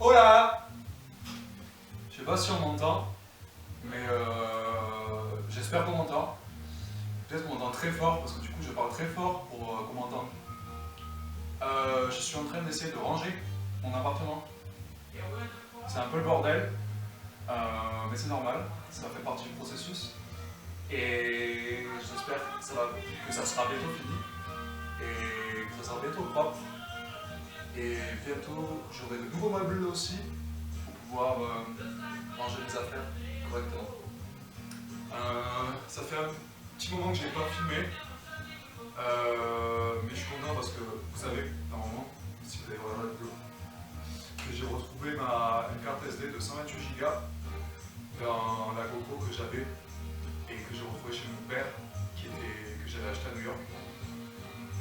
Oh là! Je sais pas si on m'entend, mais j'espère qu'on m'entend. Peut-être qu'on m'entend très fort, parce que du coup je parle très fort pour qu'on m'entende. Je suis en train d'essayer de ranger mon appartement. C'est un peu le bordel, mais c'est normal, ça fait partie du processus. Et j'espère que ça sera bientôt fini et que ça sera bientôt propre. Et bientôt j'aurai de nouveaux meubles aussi pour pouvoir ranger mes affaires correctement. Ça fait un petit moment que je n'ai pas filmé, mais je suis content parce que vous savez, normalement, si vous allez voir la vidéo, que j'ai retrouvé une carte SD de 128 Go dans la GoPro que j'avais et que j'ai retrouvé chez mon père, que j'avais acheté à New York.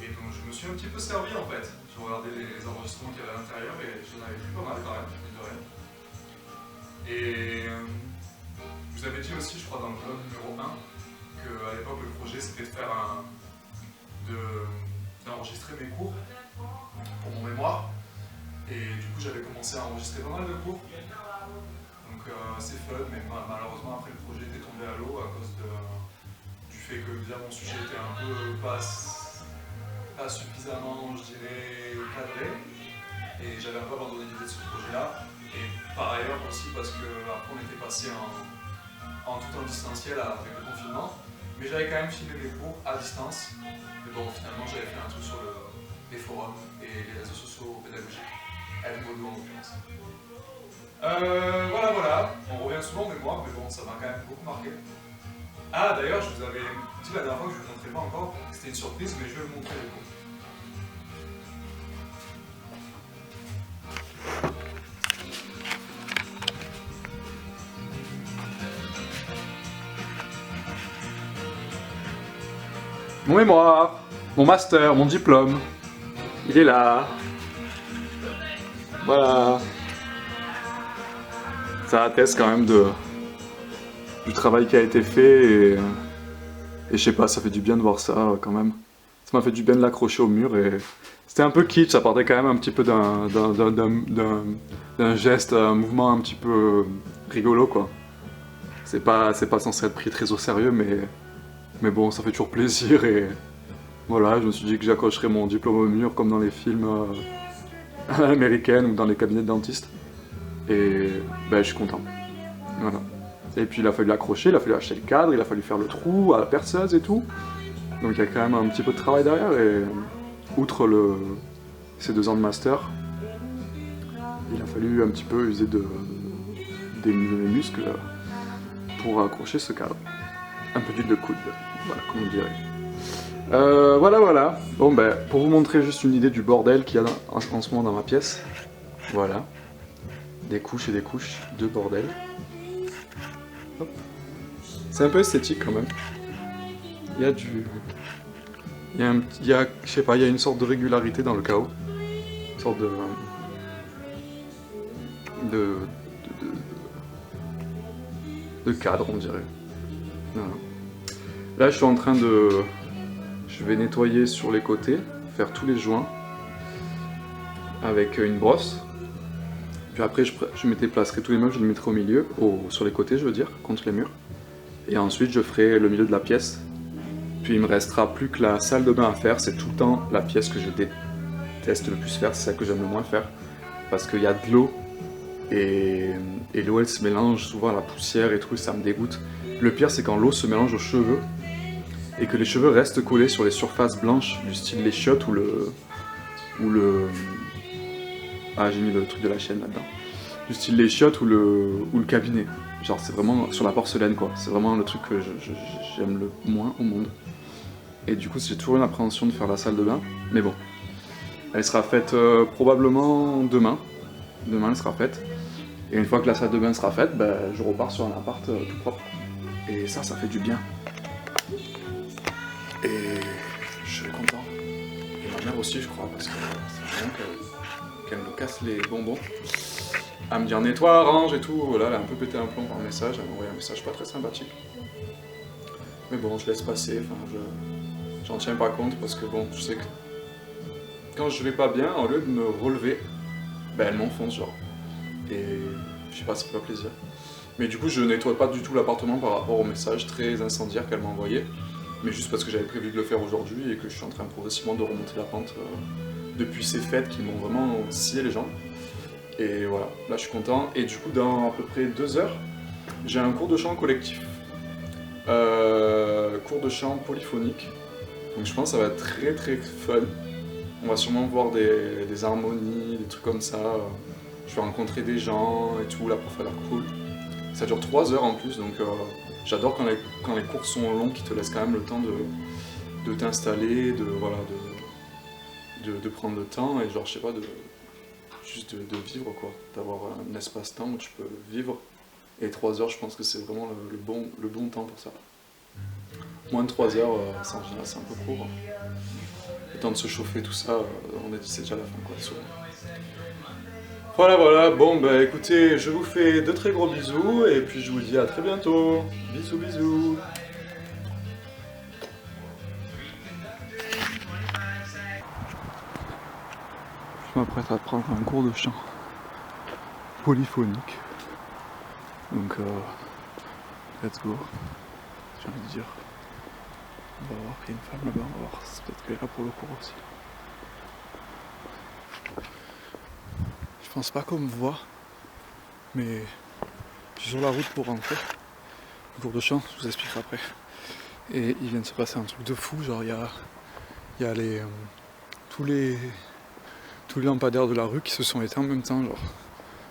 Et donc je me suis un petit peu servi en fait. Je regardais les enregistrements qu'il y avait à l'intérieur et j'en avais pris pas mal quand même, mine de rien. Et je vous avais dit aussi, je crois dans le vlog numéro 1, qu'à l'époque le projet c'était d'enregistrer mes cours pour mon mémoire. Et du coup j'avais commencé à enregistrer pas mal de cours. Donc c'est fun, mais malheureusement après le projet était tombé à l'eau à cause du fait que déjà mon sujet était un peu pas suffisamment, je dirais, cadré. Et j'avais un peu abandonné l'idée de ce projet-là. Et par ailleurs aussi parce que après on était passé tout en distanciel avec le confinement. Mais j'avais quand même filmé mes cours à distance. Mais bon, finalement j'avais fait un truc sur les forums et les réseaux sociaux pédagogiques. Edmodo en l'occurrence. Voilà. On revient souvent en mémoire, mais bon, ça m'a quand même beaucoup marqué. Ah, d'ailleurs, je vous avais dit la dernière fois que je ne vous montrais pas encore, c'était une surprise, mais je vais vous montrer du coup. Mon mémoire, mon master, mon diplôme, il est là. Voilà. Ça atteste quand même du travail qui a été fait et je sais pas, ça fait du bien de voir ça quand même. Ça m'a fait du bien de l'accrocher au mur et c'était un peu kitsch, ça partait quand même un petit peu d'un geste, un mouvement un petit peu rigolo quoi. C'est pas censé être pris très au sérieux mais bon, ça fait toujours plaisir et voilà, je me suis dit que j'accrocherais mon diplôme au mur comme dans les films américains ou dans les cabinets de dentistes. Et ben, je suis content. Voilà. Et puis il a fallu l'accrocher, il a fallu acheter le cadre, il a fallu faire le trou à la perceuse et tout. Donc il y a quand même un petit peu de travail derrière et outre ces 2 ans de master, il a fallu un petit peu user des muscles pour accrocher ce cadre. Un peu d'huile de coude, voilà, comme on dirait. Voilà. Bon ben, pour vous montrer juste une idée du bordel qu'il y a en ce moment dans ma pièce. Voilà. Des couches et des couches de bordel. C'est un peu esthétique quand même. Il y a je sais pas, il y a une sorte de régularité dans le chaos. Une sorte de cadre, on dirait. Voilà. Là, je vais nettoyer sur les côtés, faire tous les joints avec une brosse. Puis après, je me déplacerai tous les meubles, je les mettrai au milieu, sur les côtés, je veux dire, contre les murs. Et ensuite, je ferai le milieu de la pièce. Puis il me restera plus que la salle de bain à faire, c'est tout le temps la pièce que je déteste le plus faire, c'est celle que j'aime le moins faire. Parce qu'il y a de l'eau, et l'eau elle se mélange souvent à la poussière et tout, et ça me dégoûte. Le pire c'est quand l'eau se mélange aux cheveux, et que les cheveux restent collés sur les surfaces blanches, du style les chiottes ou le... Ah, j'ai mis le truc de la chaîne là-dedans. Du style les chiottes ou le cabinet. Genre c'est vraiment sur la porcelaine quoi, c'est vraiment le truc que j'aime le moins au monde. Et du coup j'ai toujours une appréhension de faire la salle de bain, mais bon. Elle sera faite probablement demain. Demain elle sera faite. Et une fois que la salle de bain sera faite, ben, je repars sur un appart tout propre. Et ça fait du bien. Et je suis content. Et ma mère aussi je crois, parce que c'est vraiment qu'elle me casse les bonbons. À me dire nettoie, range et tout. Là, elle a un peu pété un plomb par message, elle m'a envoyé un message pas très sympathique. Mais bon, je laisse passer, enfin, j'en tiens pas compte parce que bon, je sais que quand je vais pas bien, au lieu de me relever, ben elle m'enfonce genre. Et je sais pas, ça fait pas plaisir. Mais du coup, je nettoie pas du tout l'appartement par rapport au message très incendiaire qu'elle m'a envoyé. Mais juste parce que j'avais prévu de le faire aujourd'hui et que je suis en train progressivement de remonter la pente depuis ces fêtes qui m'ont vraiment scié les jambes. Et voilà, là je suis content. Et du coup, dans à peu près 2 heures, j'ai un cours de chant collectif. Cours de chant polyphonique. Donc je pense que ça va être très très fun. On va sûrement voir des harmonies, des trucs comme ça. Je vais rencontrer des gens et tout, la prof a l'air cool. Ça dure 3 heures en plus, donc j'adore quand les cours sont longs, qui te laissent quand même le temps de t'installer, voilà, de prendre le temps et genre, je sais pas, juste de vivre quoi, d'avoir un espace-temps où tu peux vivre. Et 3 heures, je pense que c'est vraiment le bon temps pour ça. Moins de 3 heures, c'est en général, c'est un peu court. Le temps de se chauffer, tout ça, c'est déjà la fin quoi, souvent. Voilà, bon bah écoutez, je vous fais de très gros bisous et puis je vous dis à très bientôt. Bisous, bisous. Je m'apprête à prendre un cours de chant polyphonique. Donc let's go. J'ai envie de dire. On va voir qu'il y a une femme là-bas, on va voir. C'est peut-être qu'elle est là pour le cours aussi. Je pense pas qu'on me voit, mais je suis sur la route pour rentrer. Le cours de chant, je vous expliquerai après. Et il vient de se passer un truc de fou, genre il y a tous les lampadaires de la rue qui se sont éteints en même temps, genre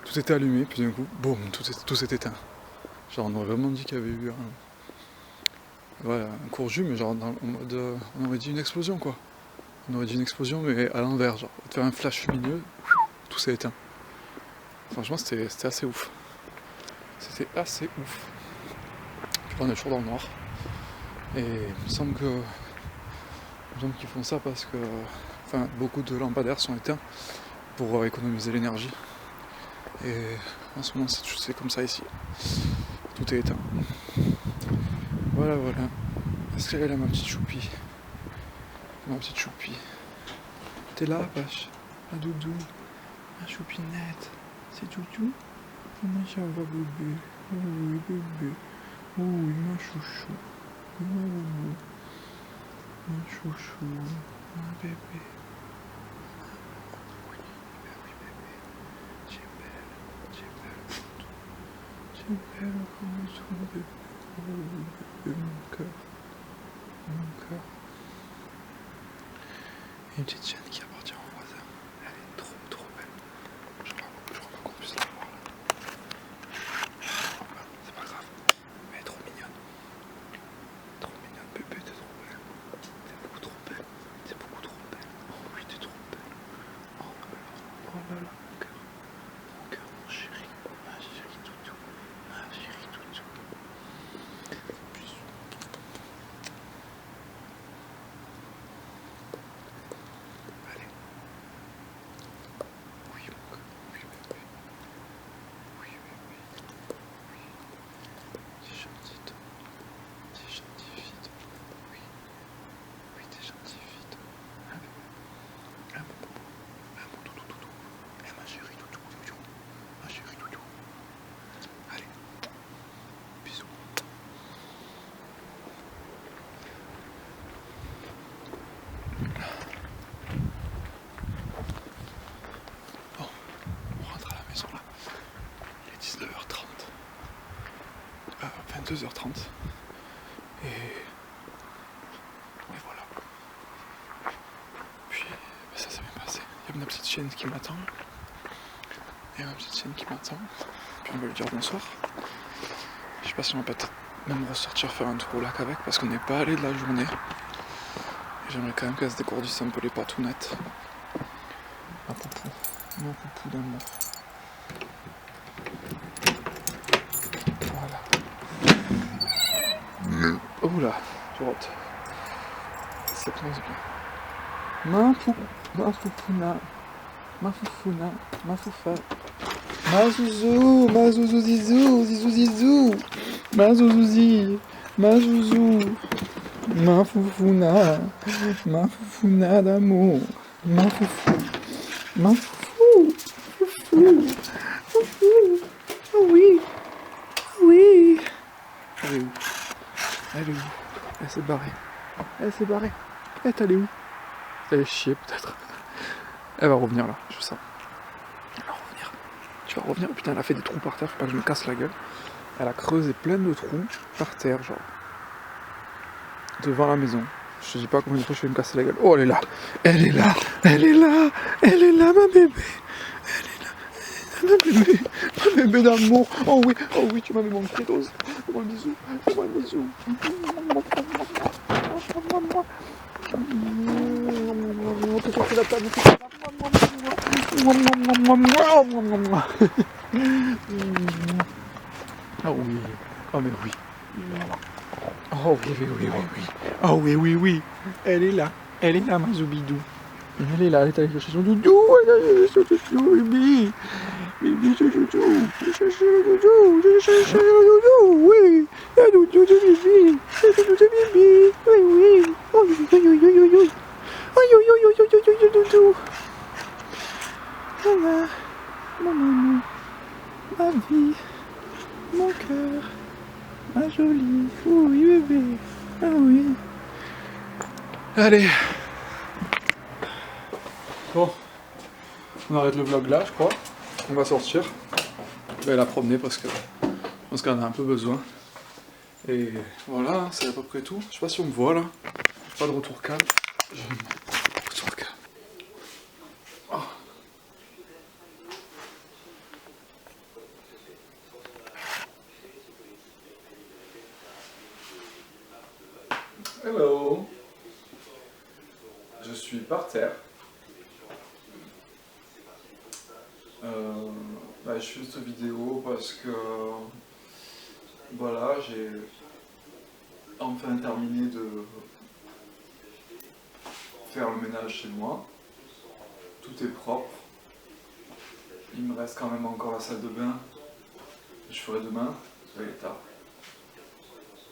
tout était allumé, puis d'un coup, boum, tout s'est éteint. Genre on aurait vraiment dit qu'il y avait eu un court jus, mais genre en mode, on aurait dit une explosion quoi. On aurait dit une explosion mais à l'envers, genre faire un flash lumineux, tout s'est éteint. Franchement c'était assez ouf. C'était assez ouf. Puis là on est toujours dans le noir. Et il me semble qu'ils font ça parce que beaucoup de lampadaires sont éteints pour économiser l'énergie. Et en ce moment c'est comme ça ici. Tout est éteint. Voilà. Est-ce qu'elle est là ma petite choupie? Ma petite choupie. T'es là, vache? Ma doudou. Ma choupinette. C'est doudou? Comment ça va, bébé? Oui, bébé. Oui, ma chouchou. Oui, ma chouchou. Ma bébé. Oui, bébé. J'ai belle. J'ai belle comme son bébé. Oui, bébé, mon cœur. Et une petite chaîne qui appartient au voisin. Elle est trop belle. Je crois pas qu'on puisse la voir là. C'est pas grave. Mais elle est trop mignonne. Trop mignonne, bébé, t'es trop belle. T'es beaucoup trop belle. Oh oui, t'es trop belle. Oh là là, mon cœur. Mon chéri. Ma chérie toutou. Allez. Oui, mon cœur. Oui, bébé. Oui. T'es gentille, toi. T'es gentille, fille, toi. Oui, t'es gentille, fille, toi. Ah, bébé. Ah, mon bobo. Ah, mon toutou. Ah, ma chérie toutou. Ma chérie toutou. Allez. Bisous. Bon, on rentre à la maison là. Il est 19h30. 22h30. Et voilà. Puis ça s'est bien passé. Il y a ma petite chienne qui m'attend. Puis on va lui dire bonsoir. Je sais pas si on va peut-être même ressortir faire un tour au lac avec parce qu'on n'est pas allé de la journée. Et j'aimerais quand même qu'elle se dégourdisse un peu les patounettes. Mon poupou d'amour. Voilà. Oh là, tu rotes. Ça commence bien. Ma foufouna. Ma foufa. Ma zouzou zizou. Ma zouzouzi. Ma zouzou. Ma foufouna d'amour. Ma foufou. Oh oui. Oui. Elle est où? Elle est où? Elle s'est barrée. Elle s'est barrée. Elle est allée où? Elle est chiée peut-être. Elle va revenir là, je sens. Elle va revenir. Tu vas revenir. Putain, elle a fait des trous par terre, faut pas que je me casse la gueule. Elle a creusé plein de trous par terre, genre. Devant la maison. Je te dis pas combien de fois je vais me casser la gueule. Oh, elle est là. Elle est là. Elle est là. Elle est là, ma bébé. Ma bébé. Ma bébé d'amour. Oh oui, tu m'avais manqué, Rose. Fais-moi un bisou. Fais-moi un bisou. C'est la table. Ah oui. Oh mais oui. Oh oui. Oh oui. Elle est là, ma Zoubidou. Elle est là, elle est allée chercher son doudou. Elle est allée chercher son doudou, bébé. Bébé, son doudou. Je cherche le doudou, oui. Le doudou de bébé. Le doudou de bébé. Oui. Oh oui. Oh doudou. Maman, ma vie, mon cœur, ma jolie. Oui, bébé. Ah oui. Allez. Bon, on arrête le vlog là, je crois. On va sortir. Je vais la promener parce qu'elle en a un peu besoin. Et voilà, c'est à peu près tout. Je sais pas si on me voit là. Pas de retour calme. Retour calme. Oh. Hello. Je suis par terre. Je fais cette vidéo parce que voilà, j'ai enfin terminé de faire le ménage chez moi. Tout est propre. Il me reste quand même encore la salle de bain. Je ferai demain, ça va être tard.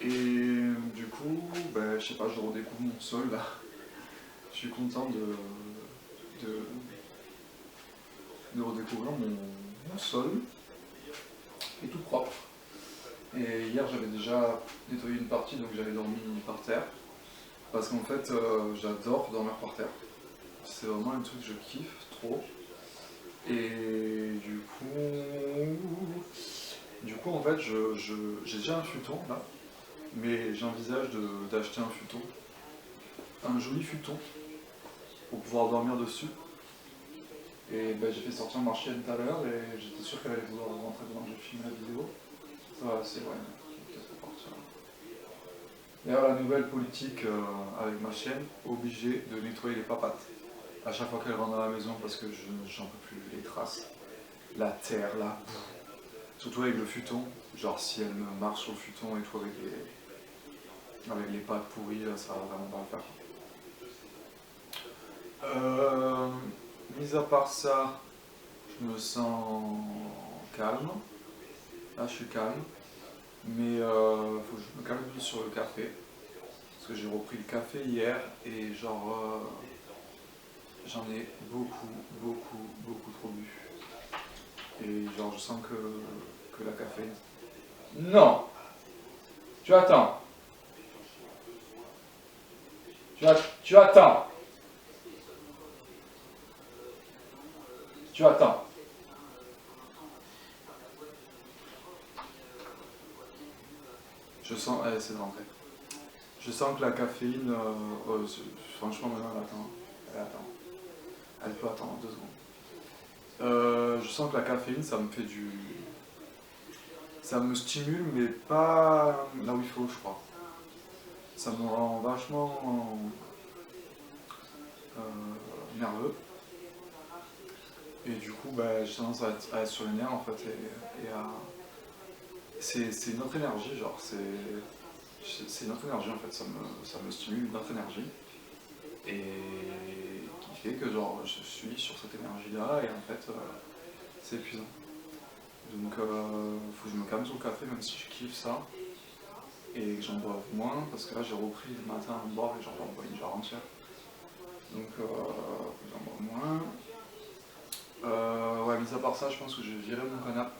Et du coup, je sais pas, je redécouvre mon sol là. Je suis content de redécouvrir mon sol, qui est tout propre. Et hier j'avais déjà nettoyé une partie, donc j'avais dormi par terre. Parce qu'en fait, j'adore dormir par terre. C'est vraiment un truc que je kiffe trop. Et du coup en fait, j'ai déjà un futon là, mais j'envisage d'acheter un futon, un joli futon, pour pouvoir dormir dessus. Et j'ai fait sortir ma chienne tout à l'heure et j'étais sûr qu'elle allait vouloir rentrer pendant que je filmais la vidéo. Ça va, c'est vrai, peut-être partir. D'ailleurs, la nouvelle politique avec ma chienne, obligée de nettoyer les papates à chaque fois qu'elle rentre dans la maison parce que j'en peux plus, les traces, la terre, la boue. Surtout avec le futon, genre si elle me marche sur le futon et tout avec les pattes pourries, ça va vraiment pas le faire. Mis à part ça, je me sens calme. Là, je suis calme. Mais faut que je me calme plus sur le café. Parce que j'ai repris le café hier et genre j'en ai beaucoup trop bu. Et genre je sens que la caféine. Non! Tu attends! Tu attends! Tu attends! Je sens. Elle essaie de rentrer. Je sens que la caféine. Franchement, maintenant elle attend. Elle attend. Elle peut attendre 2 secondes. Je sens que la caféine, ça me fait du. Ça me stimule, mais pas là où il faut, je crois. Ça me rend vachement nerveux. Et du coup, j'ai tendance à être sur les nerfs en fait. Et à... C'est une autre énergie, genre. C'est une autre énergie en fait. Ça me stimule une autre énergie. Et qui fait que genre je suis sur cette énergie-là et en fait c'est épuisant. Donc faut que je me calme sur le café même si je kiffe ça et que j'en bois moins parce que là j'ai repris le matin à boire et j'en bois une jarre entière. Donc j'en bois moins. Ouais, mis à part ça, je pense que je vais virer mon canapé.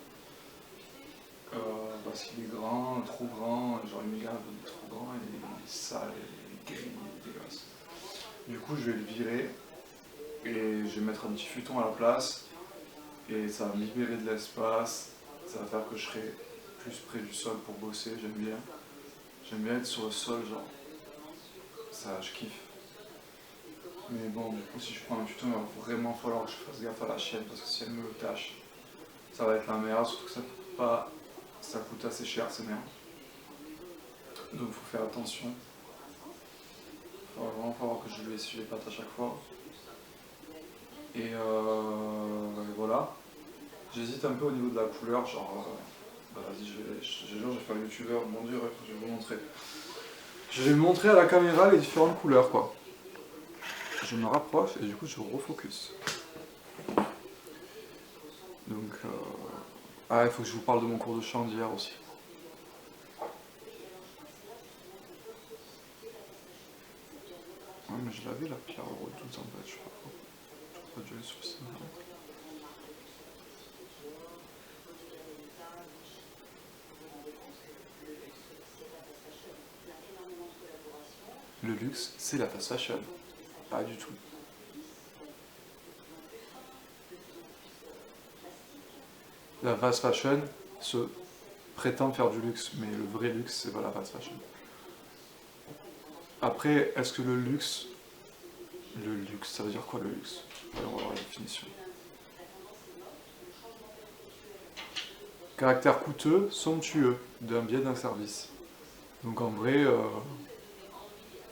Parce qu'il est grand, trop grand, genre il est trop grand, il est sale, il est gris, il est dégueulasse. Du coup, je vais le virer et je vais mettre un petit futon à la place et ça va me libérer de l'espace, ça va faire que je serai plus près du sol pour bosser, j'aime bien. J'aime bien être sur le sol, genre, ça, je kiffe. Mais bon, du coup, si je prends un futon, il va vraiment falloir que je fasse gaffe à la chienne parce que si elle me tâche, ça va être la merde, surtout que ça coûte assez cher ces merdes. Donc il faut faire attention. Il va vraiment falloir que je lui essuie les pattes à chaque fois. Et voilà. J'hésite un peu au niveau de la couleur, genre. Bah vas-y, je vais faire youtubeur, mon dieu, je vais vous montrer. Je vais montrer à la caméra les différentes couleurs, quoi. Je me rapproche et du coup je refocus. Donc, ah, il faut que je vous parle de mon cours de chant d'hier aussi. Ouais, mais je l'avais la pierre au 12 en fait, je crois. Pas dû aller sur le site. Le luxe, c'est la fast fashion. Pas du tout. La fast fashion se prétend faire du luxe, mais le vrai luxe, c'est pas la fast fashion. Après, est-ce que le luxe, ça veut dire quoi le luxe? Allez, on va voir la définition. Caractère coûteux, somptueux, d'un bien, d'un service. Donc en vrai,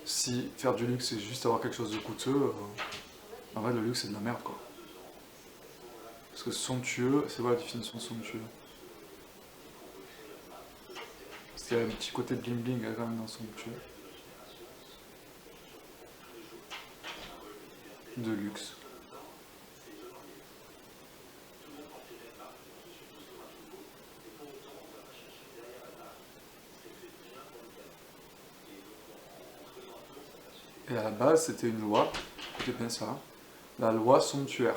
si faire du luxe c'est juste avoir quelque chose de coûteux, en vrai le luxe c'est de la merde quoi. Parce que somptueux, c'est quoi la définition de somptueux? Parce qu'il y a un petit côté bling bling quand même dans somptueux. De luxe. Et à la base, c'était une loi, écoutez bien ça, la loi somptuaire.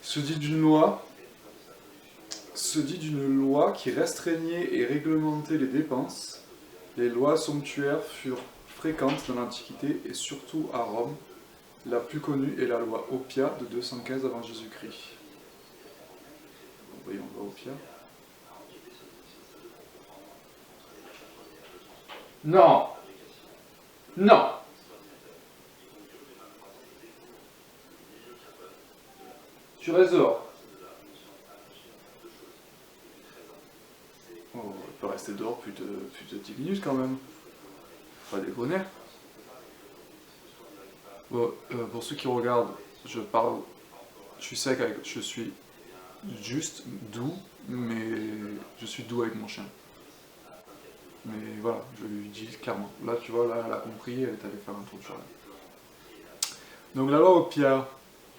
Se dit d'une loi qui restreignait et réglementait les dépenses. Les lois somptuaires furent fréquentes dans l'Antiquité et surtout à Rome. La plus connue est la loi Oppia de 215 avant Jésus-Christ. Voyons, loi Oppia. Non! Non! Tu restes dehors. Oh, il peut rester dehors plus de 10 minutes quand même. Faut pas déconner. Bon, pour ceux qui regardent, je parle. Je suis sec avec. Je suis juste doux, mais je suis doux avec mon chien. Mais voilà, je lui dis clairement. Là, tu vois, là, elle a compris, elle est allée faire un tour de jardin. Donc la loi Oppia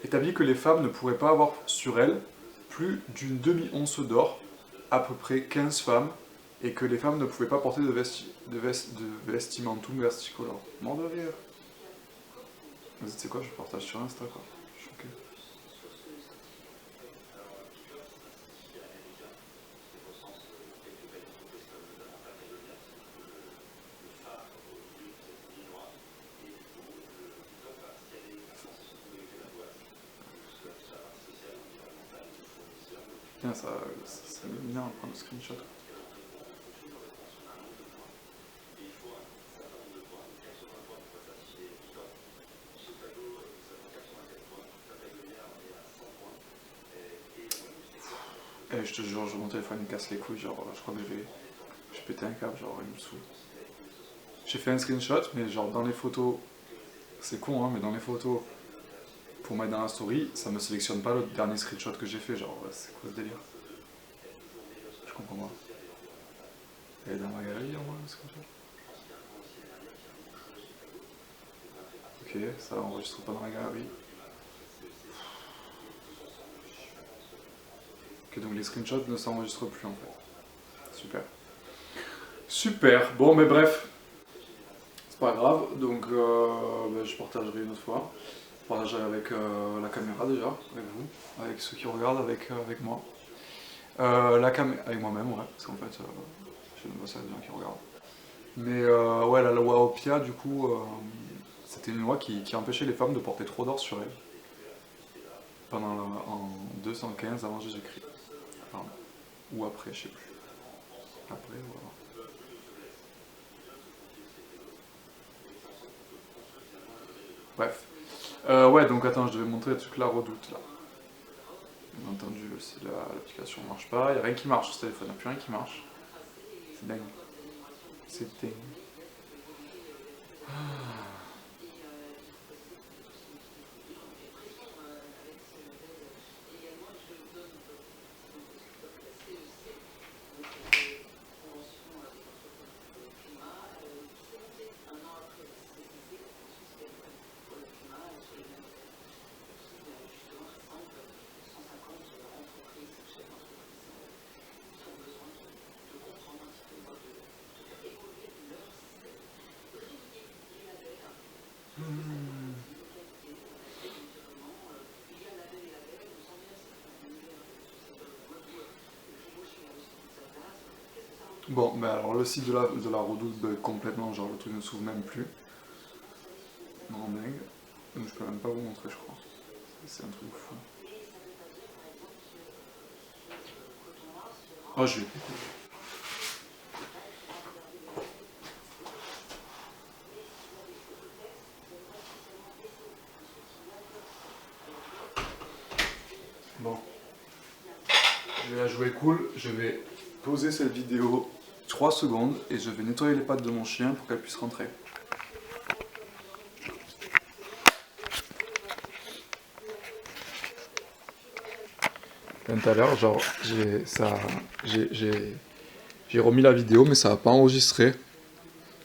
établit que les femmes ne pourraient pas avoir sur elles plus d'une demi-once d'or, à peu près 15 femmes, et que les femmes ne pouvaient pas porter de vestimentum versicolor. Mort de rire. Vas-y, tu sais quoi, je partage sur Insta quoi. Je suis choqué. Tiens, ça me vient à prendre le screenshot. Eh, je te jure, mon téléphone me casse les couilles, genre, je crois que je vais péter un câble, genre, il me saoule. J'ai fait un screenshot, mais genre, dans les photos, c'est con, hein, mais dans les photos, pour mettre dans la story, ça me sélectionne pas le dernier screenshot que j'ai fait, genre, c'est quoi ce délire? Je comprends pas. Elle est dans ma galerie, en moins, le screenshot. Ok, ça enregistre pas dans la galerie. Ok, donc les screenshots ne s'enregistrent plus, en fait. Super. Super, bon, mais bref, c'est pas grave, donc je partagerai une autre fois. partager avec la caméra déjà, avec vous, avec ceux qui regardent, avec moi. Avec moi-même, ouais, parce qu'en fait, je ne vois ça des gens qui regardent. Mais ouais, la loi Opia, du coup, c'était une loi qui empêchait les femmes de porter trop d'or sur elles en 215 avant Jésus-Christ. Pardon. Ou après, je sais plus. Après, voilà. Bref. Ouais, donc attends, je devais montrer le truc La Redoute là. Bien entendu, l'application ne marche pas. Il n'y a rien qui marche sur ce téléphone, il n'y a plus rien qui marche. C'est dingue. C'est dingue. Bon, ben alors le site de la Redoute, ben, complètement, genre le truc ne s'ouvre même plus. Non, dingue. Donc je peux même pas vous montrer, je crois. C'est un truc fou. Oh, je vais péter. Bon, je vais la jouer cool. Je vais poser cette vidéo 3 secondes et je vais nettoyer les pattes de mon chien pour qu'elle puisse rentrer. Tout à l'heure, genre, j'ai remis la vidéo, mais ça n'a pas enregistré.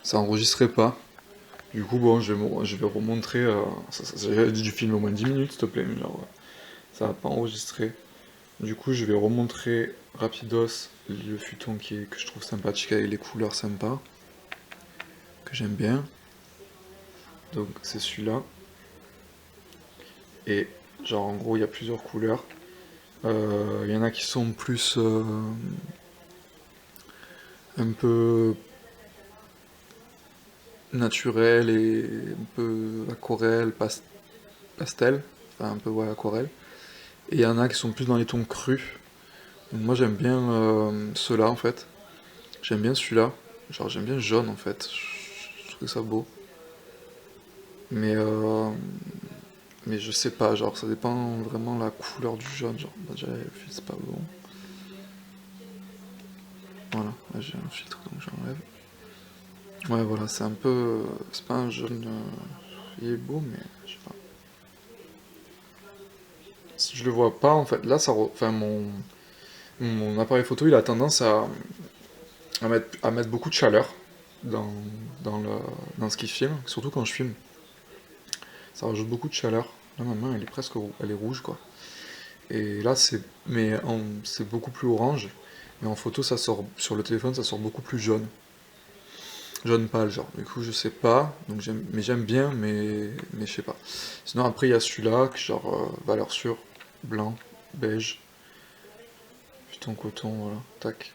Ça enregistrait pas. Du coup, bon, je vais remontrer. J'avais dit du film au moins 10 minutes, s'il te plaît, mais genre, ça n'a pas enregistré. Du coup, je vais remontrer rapidos le futon que je trouve sympathique avec les couleurs sympas, que j'aime bien. Donc, c'est celui-là. Et, genre, en gros, il y a plusieurs couleurs. Il y en a qui sont plus un peu naturelles et un peu aquarelle, pastel, enfin un peu ouais, aquarelle. Et il y en a qui sont plus dans les tons crus. Donc moi j'aime bien ceux-là en fait. J'aime bien celui-là. Genre j'aime bien le jaune en fait. Je trouve ça beau. Mais mais je sais pas, genre ça dépend vraiment la couleur du jaune. Genre bah, déjà le filtre c'est pas bon. Voilà, là j'ai un filtre donc j'enlève. Ouais voilà, c'est un peu. C'est pas un jaune. Il est beau mais je sais pas. Si je le vois pas en fait, là ça. Enfin mon appareil photo il a tendance à mettre beaucoup de chaleur dans, dans ce qu'il filme, surtout quand je filme. Ça rajoute beaucoup de chaleur. Là, ma main, elle est presque, elle est rouge, quoi. Et là, c'est beaucoup plus orange. Mais en photo, ça sort, sur le téléphone, ça sort beaucoup plus jaune. Jaune pâle, genre. Du coup, je sais pas. Donc j'aime bien, mais je sais pas. Sinon, après, il y a celui-là, genre, valeur sûre, blanc, beige. Putain, coton, voilà. Tac.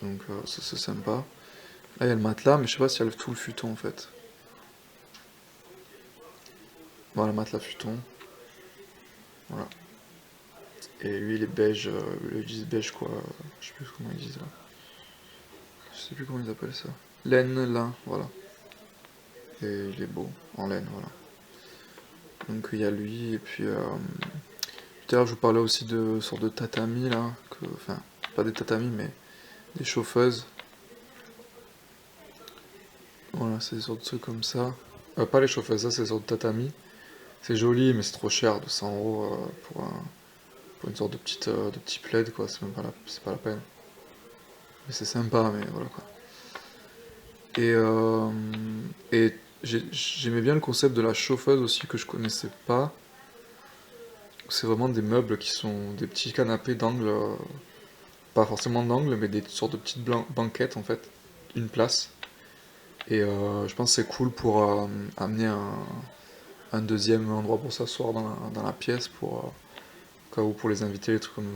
Donc, ça, c'est sympa. Là, il y a le matelas, mais je sais pas s'il y a tout le futon, en fait. Voilà, matelas futon. Voilà. Et lui, il est beige, ils disent beige quoi, je sais plus comment ils disent là. Je sais plus comment ils appellent ça. Laine, lin, voilà. Et il est beau, en laine, voilà. Donc il y a lui, et puis tout à l'heure je vous parlais aussi de sortes de tatami là, enfin, pas des tatamis mais des chauffeuses. Voilà, c'est des sortes de trucs comme ça. Pas les chauffeuses, ça c'est des sortes de tatami. C'est joli, mais c'est trop cher, 200 € pour une sorte de petit plaid quoi, c'est pas la peine. Mais c'est sympa, mais voilà quoi. Et, et j'aimais bien le concept de la chauffeuse aussi que je connaissais pas. C'est vraiment des meubles qui sont des petits canapés d'angle, pas forcément d'angle, mais des sortes de petites banquettes en fait, une place. Et je pense que c'est cool pour amener un deuxième endroit pour s'asseoir dans la pièce pour, au cas où pour les invités, les trucs comme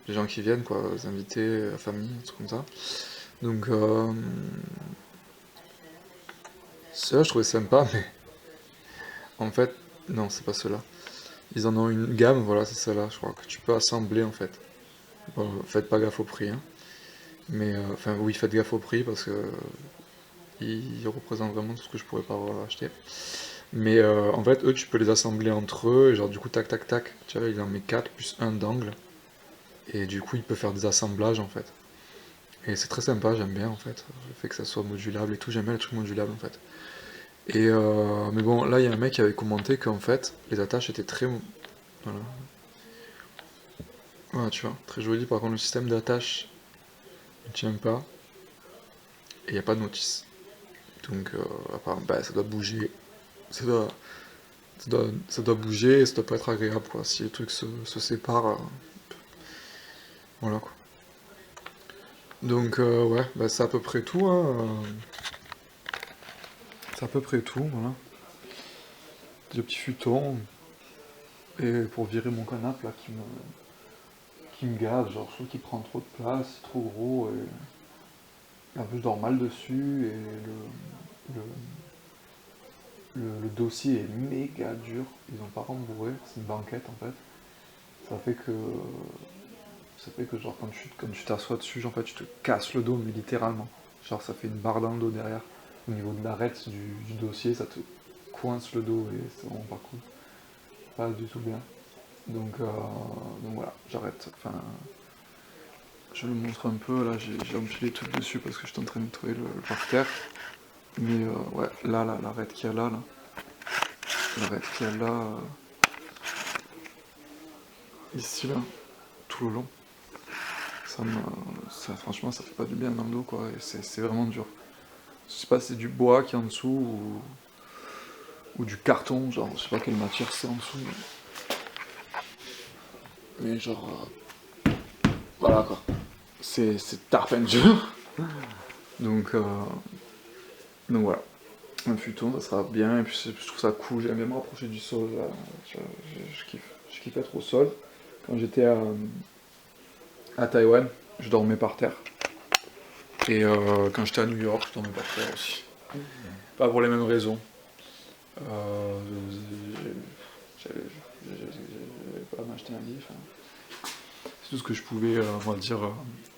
les gens qui viennent, quoi, les invités, la famille, des trucs comme ça. Donc, ceux-là, je trouvais sympa, mais en fait, non, c'est pas ceux-là. Ils en ont une gamme, voilà, c'est celle-là, je crois, que tu peux assembler en fait. Bon, faites pas gaffe au prix, hein. Mais, enfin, oui, faites gaffe au prix parce que ils représentent vraiment tout ce que je pourrais pas acheter. Mais en fait, eux, tu peux les assembler entre eux, et genre, du coup, tac, tac, tac, tu vois, il en met 4 plus un d'angle. Et du coup, il peut faire des assemblages en fait. Et c'est très sympa, j'aime bien en fait. Le fait que ça soit modulable et tout, j'aime bien les trucs modulables en fait. Et mais bon, là, il y a un mec qui avait commenté qu'en fait, les attaches étaient très. Voilà. Voilà, tu vois, très joli. Par contre, le système d'attache ne tient pas et il n'y a pas de notice. Donc, apparemment, bah, ça doit bouger. Ça doit, ça doit bouger et ça doit pas être agréable quoi. Si les trucs se séparent, voilà quoi. Donc, ouais, bah, c'est à peu près tout, hein. C'est à peu près tout, voilà. Des petits futons. Et pour virer mon canapé là qui me gave, genre je trouve qu'il prend trop de place, c'est trop gros et en plus je dors mal dessus et le, le dossier est méga dur, ils ont pas rembourré, c'est une banquette en fait. Ça fait que ça fait que genre quand tu t'assois dessus, genre, en fait tu te casses le dos mais littéralement. Genre ça fait une barre dans le dos derrière. Au niveau de l'arête du dossier, ça te coince le dos et c'est vraiment pas cool. Pas du tout bien. Donc voilà, j'arrête. Enfin, je le montre un peu, là j'ai empilé tout dessus parce que j'étais en train de nettoyer le parterre. Mais ouais, là, l'arête qu'il y a là, l'arête qu'il y a là, ici là, tout le long, franchement ça fait pas du bien dans le dos quoi, et c'est vraiment dur. Je sais pas si c'est du bois qui est en dessous ou du carton, genre je sais pas quelle matière c'est en dessous. Mais genre, voilà quoi, c'est tarpin dur. Donc, donc voilà. Un futon, ça sera bien, et puis je trouve ça cool, j'aime bien me rapprocher du sol, là. Je kiffe être au sol. Quand j'étais à Taïwan, je dormais par terre. Et quand j'étais à New York, je dormais par terre aussi. Pas pour les mêmes raisons. Euh, J'avais pas m'acheter un lit, enfin, c'est tout ce que je pouvais, on va dire,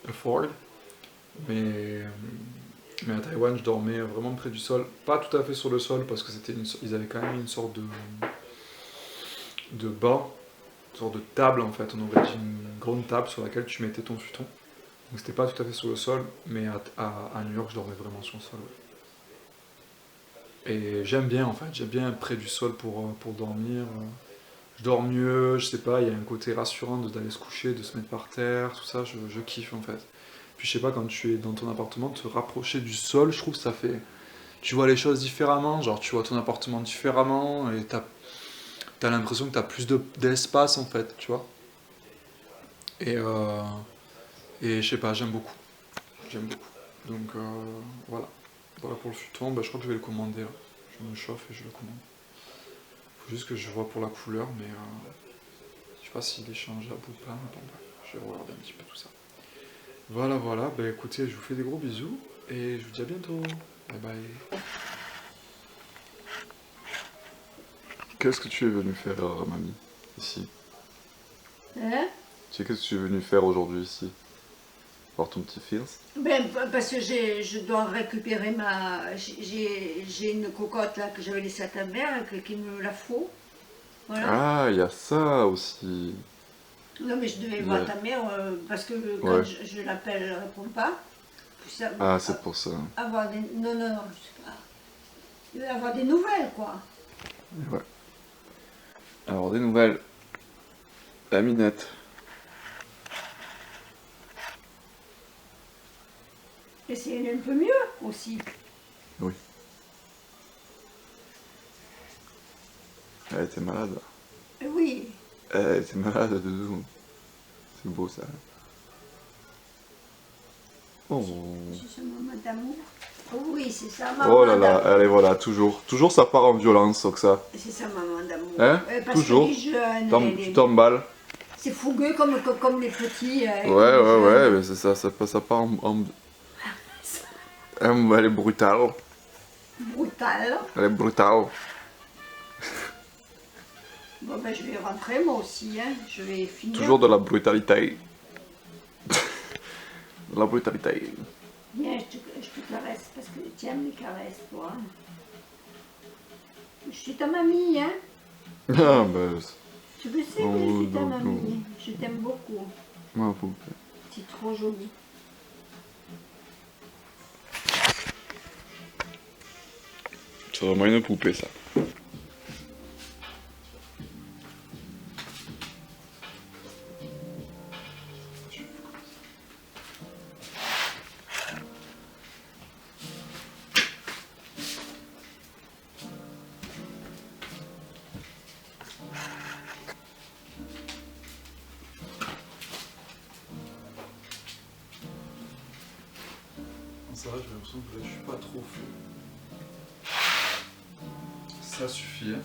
afford. Mais, mais à Taïwan, je dormais vraiment près du sol. Pas tout à fait sur le sol, parce que ils avaient quand même une sorte de banc, une sorte de table en fait. On aurait dit une grande table sur laquelle tu mettais ton futon. Donc c'était pas tout à fait sur le sol, mais à New York, je dormais vraiment sur le sol. Ouais. Et j'aime bien en fait, j'aime bien être près du sol pour dormir. Je dors mieux, je sais pas, il y a un côté rassurant d'aller se coucher, de se mettre par terre, tout ça, je kiffe en fait. Puis je sais pas, quand tu es dans ton appartement, te rapprocher du sol, je trouve que ça fait. Tu vois les choses différemment, genre tu vois ton appartement différemment et t'as l'impression que t'as plus d'espace en fait, tu vois. Et, et je sais pas, j'aime beaucoup. J'aime beaucoup. Donc voilà. Voilà pour le futon, bah, je crois que je vais le commander là. Je me chauffe et je le commande. Faut juste que je vois pour la couleur, mais je sais pas s'il est changeable ou pas. Bon, bref, je vais regarder un petit peu tout ça. Voilà, voilà. Bah écoutez, je vous fais des gros bisous et je vous dis à bientôt. Bye bye. Qu'est-ce que tu es venu faire, mamie, ici? Hein? Tu sais qu'est-ce que tu es venu faire aujourd'hui ici? Voir ton petit fils? Ben, parce que je dois récupérer j'ai une cocotte là que j'avais laissée à ta mère, qui me la faut. Voilà. Ah, il y a ça aussi. Non, mais je devais Il y voir a... ta mère parce que quand Ouais. je l'appelle, elle ne répond pas. Puis Ah, c'est pour ça. avoir des. Non, non, non, je sais pas. Il va avoir des nouvelles, quoi. Ouais. Alors, des nouvelles. La minette. Et c'est un peu mieux aussi. Oui. Elle était malade. Oui, Elle était malade de nous. C'est beau ça. Oh. c'est sa maman d'amour. Oh oui, c'est sa Oh maman là là, d'amour. allez voilà, toujours. Toujours ça part en violence, donc ça. C'est sa maman Hein? Parce Toujours. que les jeunes, Tu t'emballes. c'est fougueux comme les petits. Ouais, mais c'est ça, ça part elle est brutale. Brutal. Elle est brutale. Bon ben je vais rentrer moi aussi, hein. Je vais finir. Toujours de la brutalité. De la brutalité. Viens, je te caresse parce que tu aimes les caresses, toi. Je suis ta mamie, hein. Ah ben... Tu le sais que je suis ta mamie. Je t'aime beaucoup. Ma poupée. C'est trop joli. C'est vraiment une poupée ça. Ça va, j'ai l'impression que là, je suis pas trop fou. Ça suffit.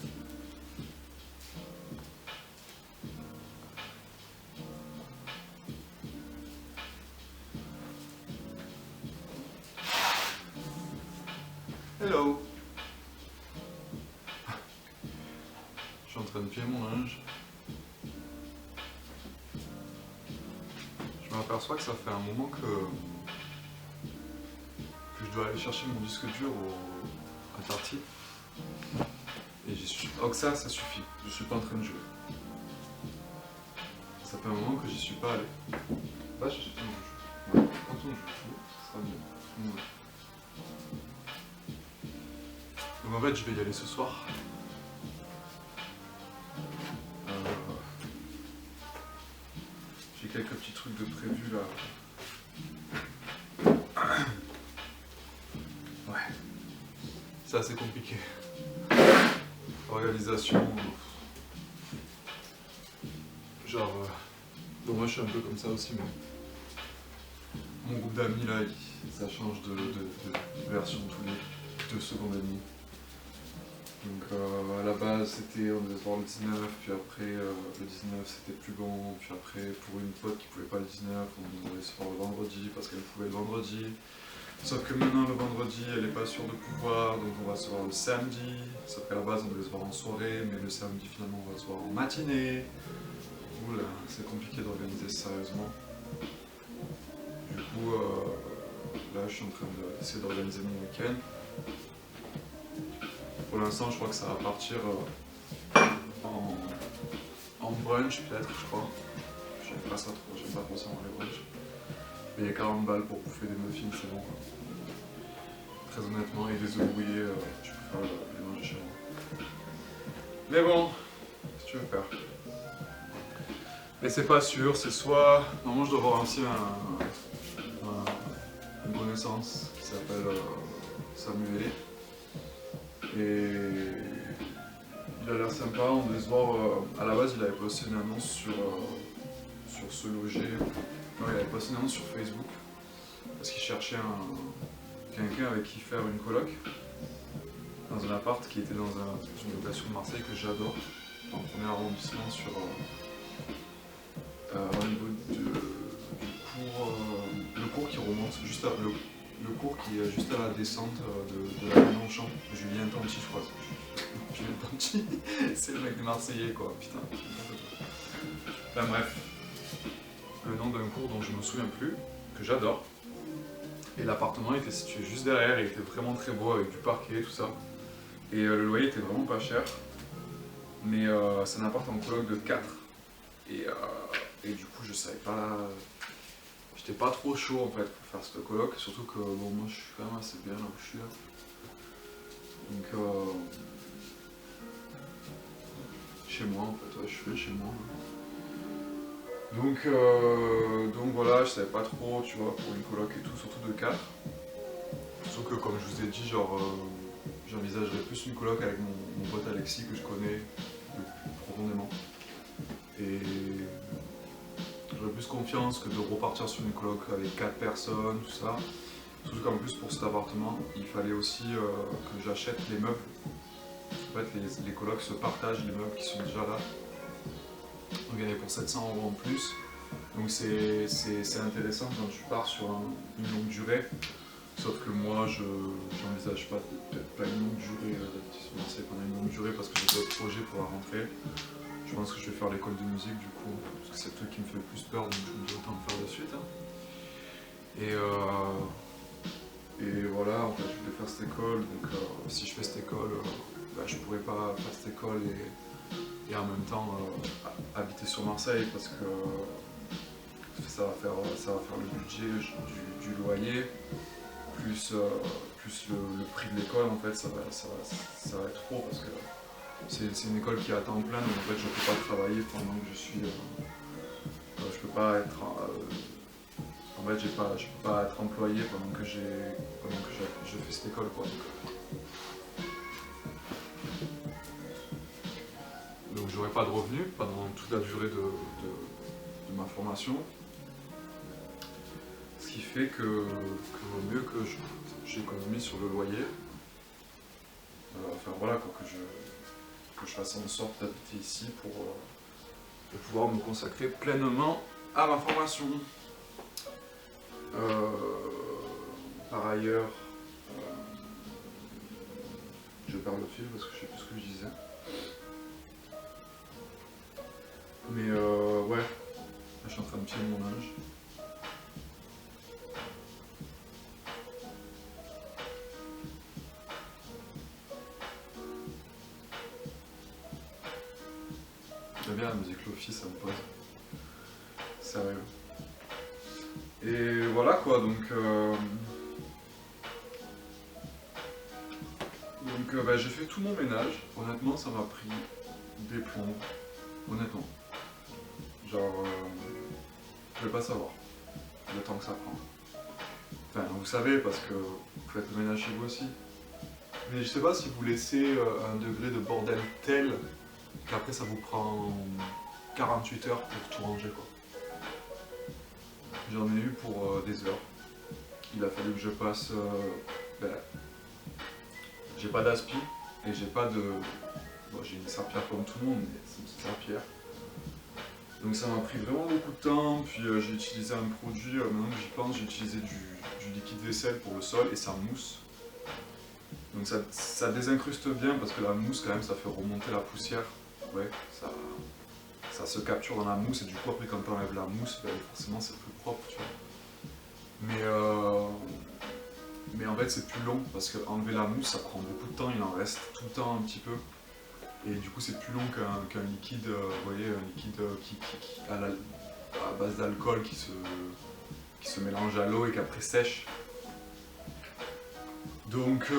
Hello. Je suis en train de plier mon linge. Je m'aperçois que ça fait un moment que je dois aller chercher mon disque dur à Tarty. Et j'y suis. Oh, que ça suffit. Je suis pas en train de jouer. Ça fait un moment que j'y suis pas allé. Va chercher ton jeu. Ouais, quand on joue, ce sera mieux. Ouais. Donc en fait, je vais y aller ce soir. J'ai quelques petits trucs de prévu là. Ouais. C'est assez compliqué. Organisation. Genre. Bon, moi je suis un peu comme ça aussi, mais. Mon groupe d'amis là, ça change de version tous les 2 secondes et demie. Donc à la base c'était on devait se voir le 19, puis après le 19 c'était plus bon, puis après pour une pote qui pouvait pas le 19, on devait se voir le vendredi parce qu'elle pouvait le vendredi. Sauf que maintenant le vendredi elle est pas sûre de pouvoir, donc on va se voir le samedi. Sauf qu'à la base on devait se voir en soirée, mais le samedi finalement on va se voir en matinée. Oula, c'est compliqué d'organiser sérieusement. Du coup là je suis en train d'essayer d'organiser mon week-end. Pour l'instant, je crois que ça va partir en brunch, peut-être, je crois. J'aime pas ça trop, j'aime pas forcément les brunchs. Mais il y a 40 balles pour bouffer des muffins, c'est bon. Très honnêtement, et des œufs brouillés, je préfère les manger chez moi. Mais bon, qu'est-ce que tu veux faire? Mais c'est pas sûr, c'est soit. Normalement, je dois avoir aussi une connaissance qui s'appelle Samuel. Et il a l'air sympa, on devait se voir. À la base, il avait posté une annonce sur Se Loger. Non, il avait posté une annonce sur Facebook parce qu'il cherchait quelqu'un avec qui faire une coloc dans un appart qui était dans une location de Marseille que j'adore, dans le premier arrondissement, au niveau du cours, le cours qui remonte juste à. Le cours qui est juste à la descente de la Longchamp, Julien Tanti, je crois. Julien Tanti, c'est le mec des Marseillais, quoi, putain. Enfin bref, le nom d'un cours dont je me souviens plus, que j'adore. Et l'appartement était situé juste derrière, il était vraiment très beau avec du parquet, tout ça. Et le loyer était vraiment pas cher. Mais c'est un appart en coloc de 4. Et du coup, je savais pas. J'étais pas trop chaud en fait pour faire cette coloc, surtout que bon, moi je suis quand même assez bien là où je suis là. Donc chez moi en fait, ouais, je suis bien chez moi. Donc voilà, je savais pas trop, tu vois, pour une coloc et tout, surtout de 4. Sauf que comme je vous ai dit, genre j'envisagerais plus une coloc avec mon pote Alexis que je connais profondément. Et j'aurais plus confiance que de repartir sur une coloc avec 4 personnes, tout ça. Surtout qu'en plus pour cet appartement, il fallait aussi que j'achète les meubles. En fait, les colocs se partagent les meubles qui sont déjà là. Donc il y en a pour 700 € en plus. Donc c'est intéressant quand tu pars sur une longue durée. Sauf que moi, j'envisage peut-être pas une longue durée d'habiter sur Marseille pendant une longue durée parce que j'ai d'autres projets pour la rentrée. Je pense que je vais faire l'école de musique du coup, parce que c'est le truc qui me fait le plus peur, donc je me dis autant le faire de suite. Hein. Et voilà, en fait, je voulais faire cette école, donc si je fais cette école, je pourrais pas faire cette école et en même temps habiter sur Marseille parce que ça va faire le budget du loyer, plus le prix de l'école, en fait, ça va être trop parce que c'est une école qui est à temps plein, donc en fait je peux pas travailler pendant que je suis... je peux pas être... en fait je peux pas être employé pendant que je fais cette école, quoi. Donc j'aurai pas de revenus pendant toute la durée de ma formation. Ce qui fait que vaut mieux que j'économise sur le loyer. Enfin voilà, quoi, que je fasse en sorte d'habiter ici pour pouvoir me consacrer pleinement à ma formation. Par ailleurs, je perds le fil parce que je sais plus ce que je disais. Mais ouais, là, je suis en train de piler mon linge. J'aime bien la musique lofi, ça me pose. Sérieux. Et voilà quoi, donc j'ai fait tout mon ménage. Honnêtement, ça m'a pris des plombs. Honnêtement. Genre, je vais pas savoir le temps que ça prend. Enfin, vous savez parce que vous faites le ménage chez vous aussi. Mais je sais pas si vous laissez un degré de bordel tel qu'après ça vous prend 48 heures pour tout ranger, quoi. J'en ai eu pour des heures. Il a fallu que je passe... j'ai pas d'aspi et j'ai pas de... Bon, j'ai une serpillière comme tout le monde, mais c'est une petite serpillière. Donc ça m'a pris vraiment beaucoup de temps, puis j'ai utilisé un produit, maintenant que j'y pense, j'ai utilisé du liquide vaisselle pour le sol et ça mousse. Donc ça désincruste bien parce que la mousse quand même ça fait remonter la poussière. Ouais, ça se capture dans la mousse et du coup après quand tu enlèves la mousse, forcément c'est plus propre, tu vois. Mais en fait c'est plus long parce que enlever la mousse ça prend beaucoup de temps, il en reste tout le temps un petit peu. Et du coup c'est plus long qu'un liquide, vous voyez, un liquide qui à base d'alcool qui se mélange à l'eau et qui après sèche. Donc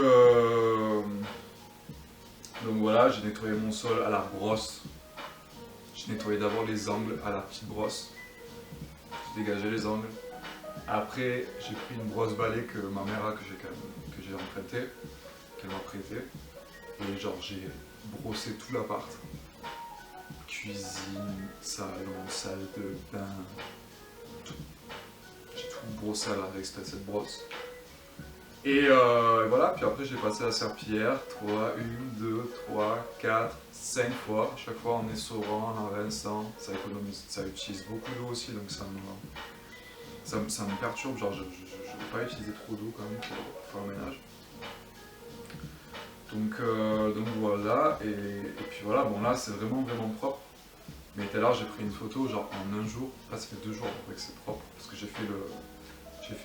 voilà, j'ai nettoyé mon sol à la brosse. J'ai nettoyé d'abord les angles à la petite brosse. J'ai dégagé les angles. Après, j'ai pris une brosse balai que ma mère a, que j'ai empruntée, qu'elle m'a prêté. Et genre, j'ai brossé tout l'appart. Cuisine, salon, salle de bain, tout. J'ai tout brossé avec cette brosse. Et voilà, puis après j'ai passé la serpillière 1, 2, 3, 4, 5 fois. À chaque fois en essorant, en rinçant, ça économise, ça utilise beaucoup d'eau aussi, donc ça me perturbe. Genre je ne vais pas utiliser trop d'eau quand même pour faire le ménage. Donc voilà, et puis voilà, bon là c'est vraiment propre. Mais tout à l'heure j'ai pris une photo genre en un jour, là ça fait 2 jours après que c'est propre, parce que j'ai fait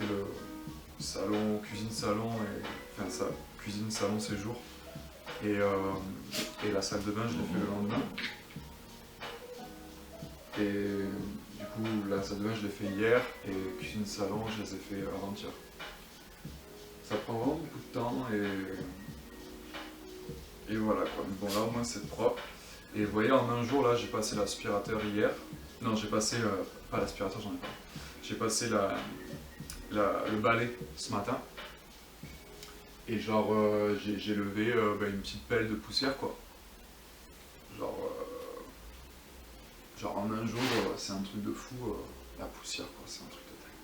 le salon, cuisine, salon, et enfin ça, cuisine, salon, séjour. Et la salle de bain, je l'ai fait le lendemain. Et du coup, la salle de bain, je l'ai fait hier, et cuisine, salon, je les ai fait avant-hier. Ça prend vraiment beaucoup de temps, et voilà quoi. Bon là au moins c'est propre. Et vous voyez, en un jour, là, j'ai passé l'aspirateur hier. Non, j'ai passé, pas l'aspirateur, j'en ai pas. J'ai passé le balai ce matin. Et genre, j'ai levé une petite pelle de poussière, quoi. Genre en un jour, c'est un truc de fou, la poussière, quoi, c'est un truc de dingue.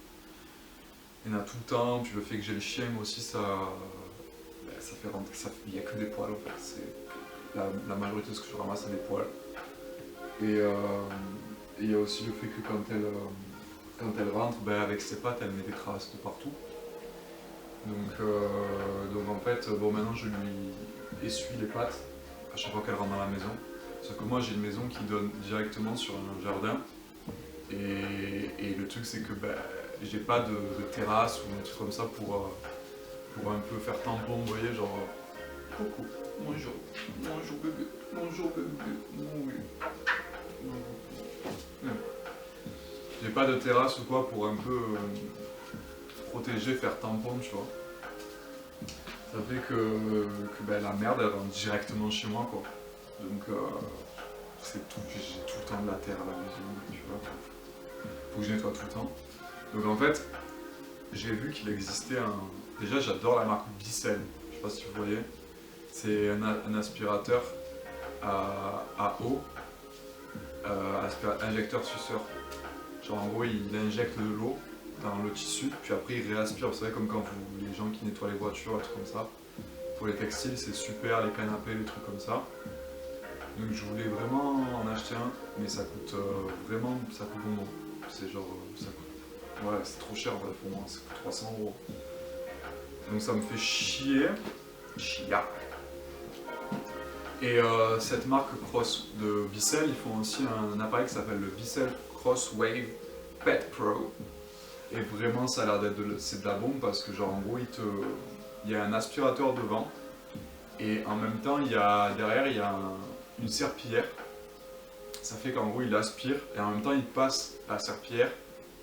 Il y en a tout le temps, puis le fait que j'ai le chien aussi, ça fait rentrer, il n'y a que des poils, en fait. la majorité de ce que je ramasse c'est des poils. Et il y a aussi le fait que quand elle rentre, ben, avec ses pattes elle met des traces de partout. Donc en fait, bon maintenant je lui essuie les pattes à chaque fois qu'elle rentre dans la maison. Sauf que moi j'ai une maison qui donne directement sur un jardin. Et le truc c'est que ben, j'ai pas de terrasse ou un truc comme ça pour un peu faire tampon, vous voyez, genre coucou, bonjour, bonjour bébé, bonjour bébé, oui. J'ai pas de terrasse ou quoi pour un peu protéger, faire tampon, tu vois. Ça fait que ben, la merde elle rentre directement chez moi quoi. Donc c'est tout, j'ai tout le temps de la terre à la maison, tu vois. Faut que je nettoie tout le temps. Donc en fait, j'ai vu qu'il existait un... Déjà j'adore la marque Bissell, je sais pas si vous voyez. C'est un aspirateur à eau, injecteur suceur. Genre en gros il injecte de l'eau dans le tissu, puis après il réaspire, vous savez comme quand les gens qui nettoient les voitures, des trucs comme ça. Pour les textiles c'est super, les canapés, les trucs comme ça. Donc je voulais vraiment en acheter un, mais ça coûte vraiment, ça coûte bonbon. C'est genre, ça coûte, ouais c'est trop cher en fait pour moi, ça coûte 300 €. Donc ça me fait chier, chia. Et cette marque Cross de Bissell, ils font aussi un appareil qui s'appelle le Bissell Cross Wave Pet Pro. Et vraiment ça a l'air d'être c'est de la bombe parce que genre en gros il y a un aspirateur devant et en même temps derrière il y a une serpillière. Ça fait qu'en gros il aspire et en même temps il passe la serpillière,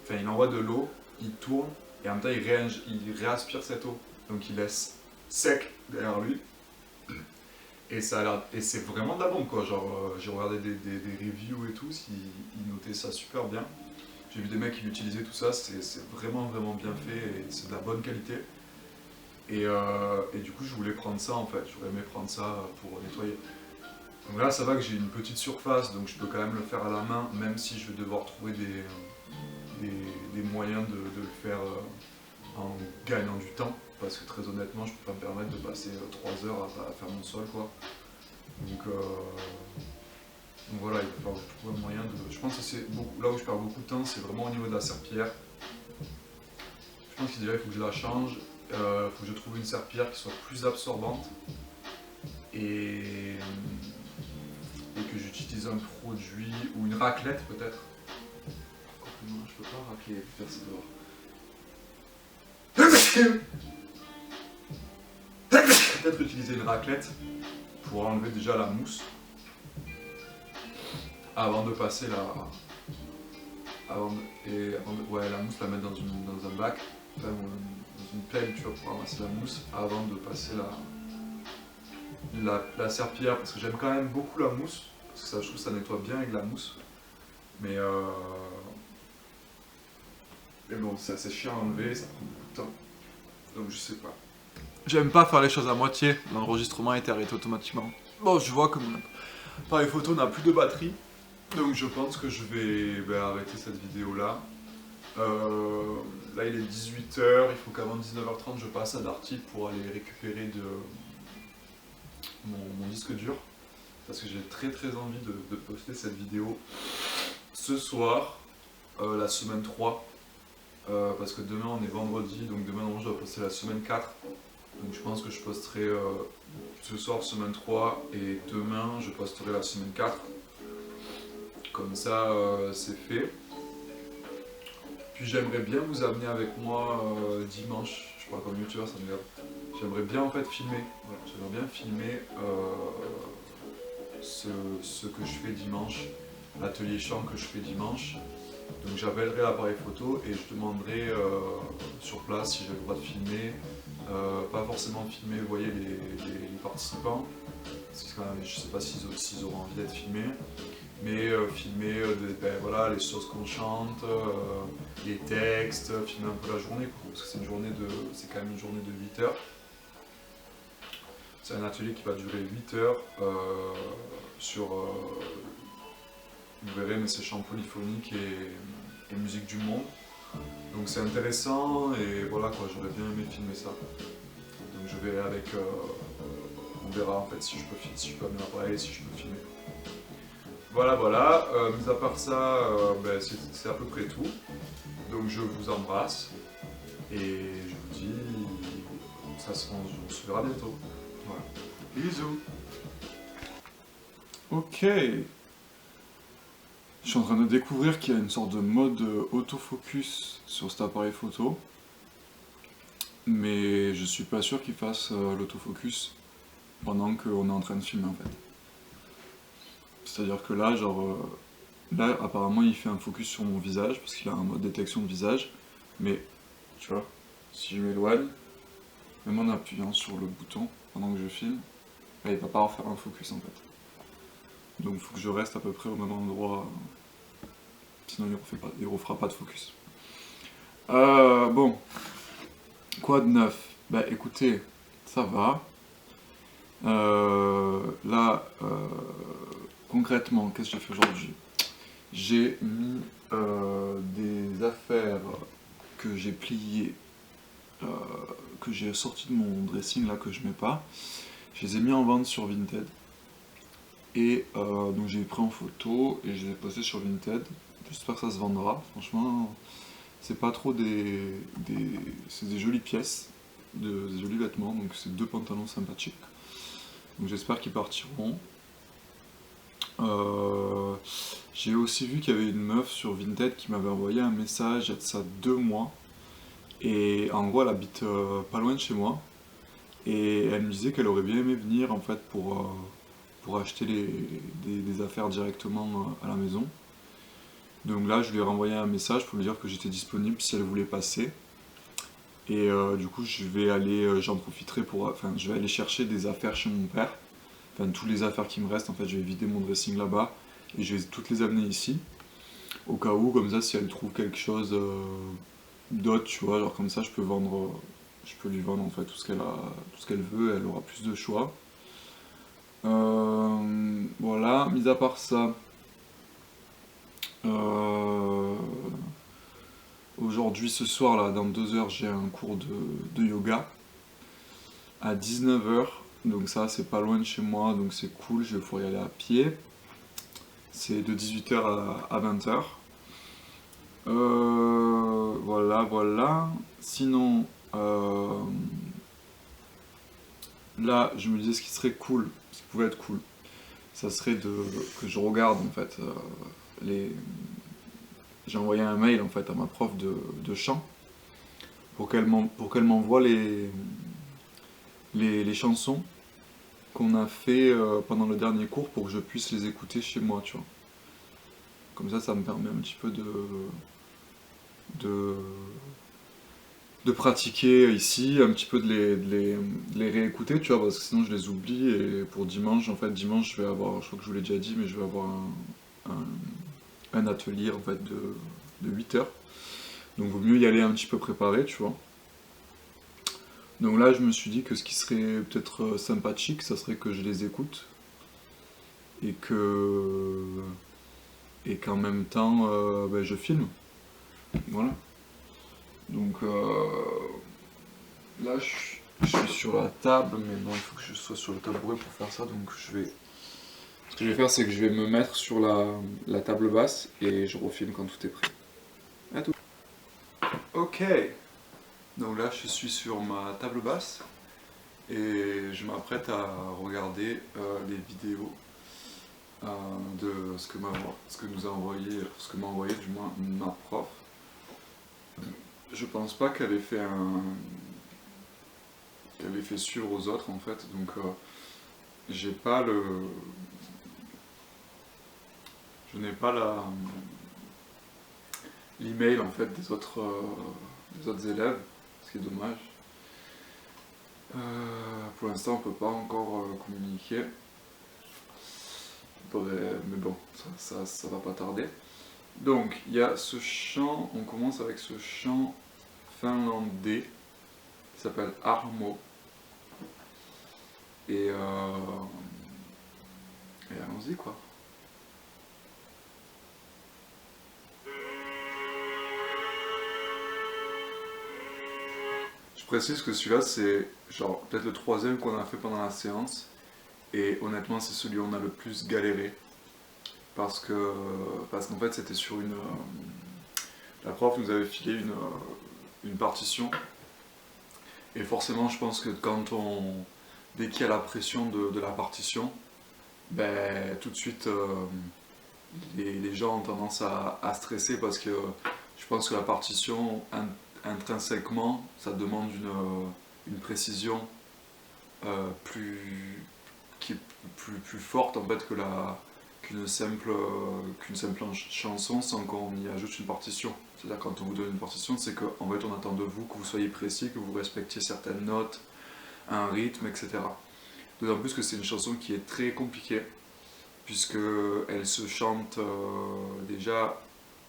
enfin il envoie de l'eau, il tourne et en même temps il réaspire cette eau. Donc il laisse sec derrière lui. Et ça a l'air, et c'est vraiment de la bombe quoi, genre j'ai regardé des reviews et tout, ils notaient ça super bien. J'ai vu des mecs qui l'utilisaient, tout ça, c'est vraiment bien fait et c'est de la bonne qualité. Et du coup je voulais prendre ça en fait, j'aurais aimé prendre ça pour nettoyer. Donc là ça va que j'ai une petite surface, donc je peux quand même le faire à la main, même si je vais devoir trouver des moyens de le faire en gagnant du temps. Parce que très honnêtement je peux pas me permettre de passer 3 heures à faire mon sol quoi. Donc voilà, il va falloir que je trouve un moyen de... Je pense que c'est là où je perds beaucoup de temps, c'est vraiment au niveau de la serpillière. Je pense qu'il dirait qu'il faut que je la change, il faut que je trouve une serpillière qui soit plus absorbante et que j'utilise un produit ou une raclette peut-être. Non, je peux pas racler, faire ça dehors. Peut-être utiliser une raclette pour enlever déjà la mousse avant de passer la mousse la mettre dans un bac, enfin, dans une pelle, tu vois, pour ramasser la mousse avant de passer la serpillière, parce que j'aime quand même beaucoup la mousse, parce que ça, je trouve que ça nettoie bien avec la mousse, mais bon, c'est assez chiant à enlever, ça prend beaucoup de temps, donc je sais pas. J'aime pas faire les choses à moitié, l'enregistrement a été arrêté automatiquement. Bon, je vois que mon appareil photo n'a plus de batterie, donc je pense que je vais arrêter cette vidéo là. Là il est 18 h, il faut qu'avant 19 h 30 je passe à Darty pour aller récupérer mon disque dur. Parce que j'ai très envie de poster cette vidéo ce soir, la semaine 3. Parce que demain on est vendredi, donc demain je dois poster la semaine 4. Donc je pense que je posterai ce soir semaine 3 et demain je posterai la semaine 4. Comme ça c'est fait. Puis j'aimerais bien vous amener avec moi dimanche, je parle comme youtubeur, ça me garde. J'aimerais bien en fait filmer, voilà, j'aimerais bien filmer ce que je fais dimanche, l'atelier chant que je fais dimanche. Donc j'appellerai l'appareil photo et je demanderai sur place si j'ai le droit de filmer. Pas forcément filmer, vous voyez, les participants, parce que quand même, je sais pas s'ils auront envie d'être filmés, mais filmer voilà, les choses qu'on chante, les textes, filmer un peu la journée, parce que c'est quand même une journée de 8 heures. C'est un atelier qui va durer 8 heures sur, vous verrez, mais c'est chant polyphonique et musique du monde. Donc c'est intéressant et voilà quoi, j'aurais bien aimé filmer ça. Donc je vais avec mon verra en fait si je peux amener l'appareil, si je peux filmer. Voilà, voilà. Mis à part ça, ben, c'est à peu près tout. Donc je vous embrasse et je vous dis, on se verra bientôt. Voilà. Bisous. Ok. Je suis en train de découvrir qu'il y a une sorte de mode autofocus sur cet appareil photo. Mais je suis pas sûr qu'il fasse l'autofocus pendant qu'on est en train de filmer en fait. C'est-à-dire que là, là apparemment il fait un focus sur mon visage parce qu'il a un mode détection de visage. Mais tu vois, si je m'éloigne, même en appuyant sur le bouton pendant que je filme, là, il va pas refaire un focus en fait. Donc il faut que je reste à peu près au même endroit, sinon il refera pas de focus. Bon, quoi de neuf? Bah écoutez, ça va. Là, concrètement, qu'est-ce que j'ai fait aujourd'hui? J'ai mis des affaires que j'ai pliées, que j'ai sorties de mon dressing là que je mets pas. Je les ai mis en vente sur Vinted. Et donc j'ai pris en photo et je les ai postés sur Vinted. J'espère que ça se vendra. Franchement, c'est pas trop c'est des jolies pièces, des jolis vêtements. Donc c'est 2 pantalons sympathiques. Donc j'espère qu'ils partiront. J'ai aussi vu qu'il y avait une meuf sur Vinted qui m'avait envoyé un message il y a de ça 2 mois. Et en gros elle habite pas loin de chez moi. Et elle me disait qu'elle aurait bien aimé venir en fait pour acheter des affaires directement à la maison. Donc là je lui ai renvoyé un message pour lui dire que j'étais disponible si elle voulait passer. Et du coup je vais aller, j'en profiterai je vais aller chercher des affaires chez mon père. Enfin toutes les affaires qui me restent, en fait je vais vider mon dressing là-bas et je vais toutes les amener ici. Au cas où, comme ça si elle trouve quelque chose d'autre, tu vois, genre comme ça je peux lui vendre en fait tout ce qu'elle veut, elle aura plus de choix. Voilà, mis à part ça, aujourd'hui, ce soir, là, dans 2 heures, j'ai un cours de yoga à 19h. Donc ça, c'est pas loin de chez moi, donc c'est cool, je vais pouvoir y aller à pied. C'est de 18h à 20h. Voilà, voilà. Sinon, là, je me disais ce qui serait cool, ce qui pouvait être cool, ça serait que je regarde en fait j'ai envoyé un mail en fait à ma prof de chant pour qu'elle m'envoie les chansons qu'on a fait pendant le dernier cours pour que je puisse les écouter chez moi, tu vois. Comme ça me permet un petit peu de pratiquer ici, un petit peu de les réécouter, tu vois, parce que sinon je les oublie. Et pour dimanche, en fait, dimanche, je vais avoir, je crois que je vous l'ai déjà dit, mais je vais avoir un atelier en fait de 8 heures. Donc vaut mieux y aller un petit peu préparé, tu vois. Donc là, je me suis dit que ce qui serait peut-être sympathique, ça serait que je les écoute et qu'en même temps, ben, je filme. Voilà. Donc là, je suis sur la table, mais bon, il faut que je sois sur le tabouret pour faire ça. Donc ce que je vais faire, c'est que je vais me mettre sur la table basse et je refilme quand tout est prêt. À tout. Ok. Donc là, je suis sur ma table basse et je m'apprête à regarder les vidéos de ce que m'a envoyé du moins ma prof. Je pense pas qu'elle ait fait suivre aux autres en fait, donc j'ai pas je n'ai pas l'email en fait des autres élèves, ce qui est dommage. Pour l'instant on peut pas encore communiquer, mais bon, ça va pas tarder. Donc il y a ce chant, on commence avec ce chant finlandais qui s'appelle Armo. Et allons-y quoi. Je précise que celui-là c'est genre peut-être le 3e qu'on a fait pendant la séance. Et honnêtement, c'est celui où on a le plus galéré. Parce qu'en fait, c'était sur une. La prof nous avait filé une partition. Et forcément, je pense que dès qu'il y a la pression de la partition, ben, tout de suite, les gens ont tendance à stresser parce que je pense que la partition, intrinsèquement, ça demande une précision qui est plus forte en fait qu'une simple chanson sans qu'on y ajoute une partition. C'est-à-dire quand on vous donne une partition, c'est qu'en fait on attend de vous que vous soyez précis, que vous respectiez certaines notes, un rythme, etc. D'autant plus que c'est une chanson qui est très compliquée, puisqu'elle se chante déjà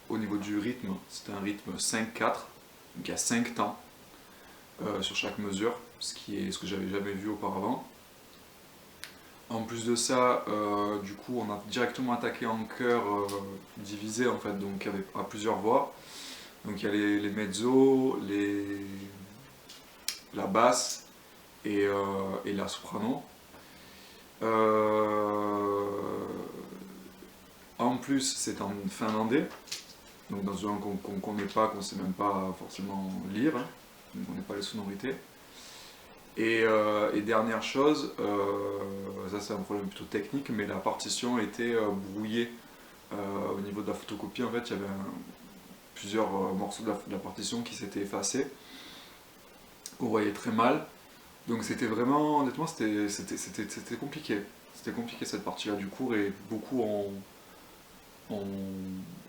au niveau du rythme, c'est un rythme 5-4, donc il y a 5 temps sur chaque mesure, ce que j'avais jamais vu auparavant. En plus de ça, du coup, on a directement attaqué en chœur divisé en fait, donc à plusieurs voix. Donc il y a les mezzos, la basse et la soprano. En plus, c'est en finlandais, donc dans une langue qu'on ne connaît pas, qu'on ne sait même pas forcément lire, hein, donc on n'est pas les sonorités. Et dernière chose, ça c'est un problème plutôt technique, mais la partition était brouillée au niveau de la photocopie. En fait, il y avait plusieurs morceaux de la partition qui s'étaient effacés, qu'on voyait très mal. Donc c'était vraiment, honnêtement, c'était compliqué. C'était compliqué cette partie-là du cours et beaucoup ont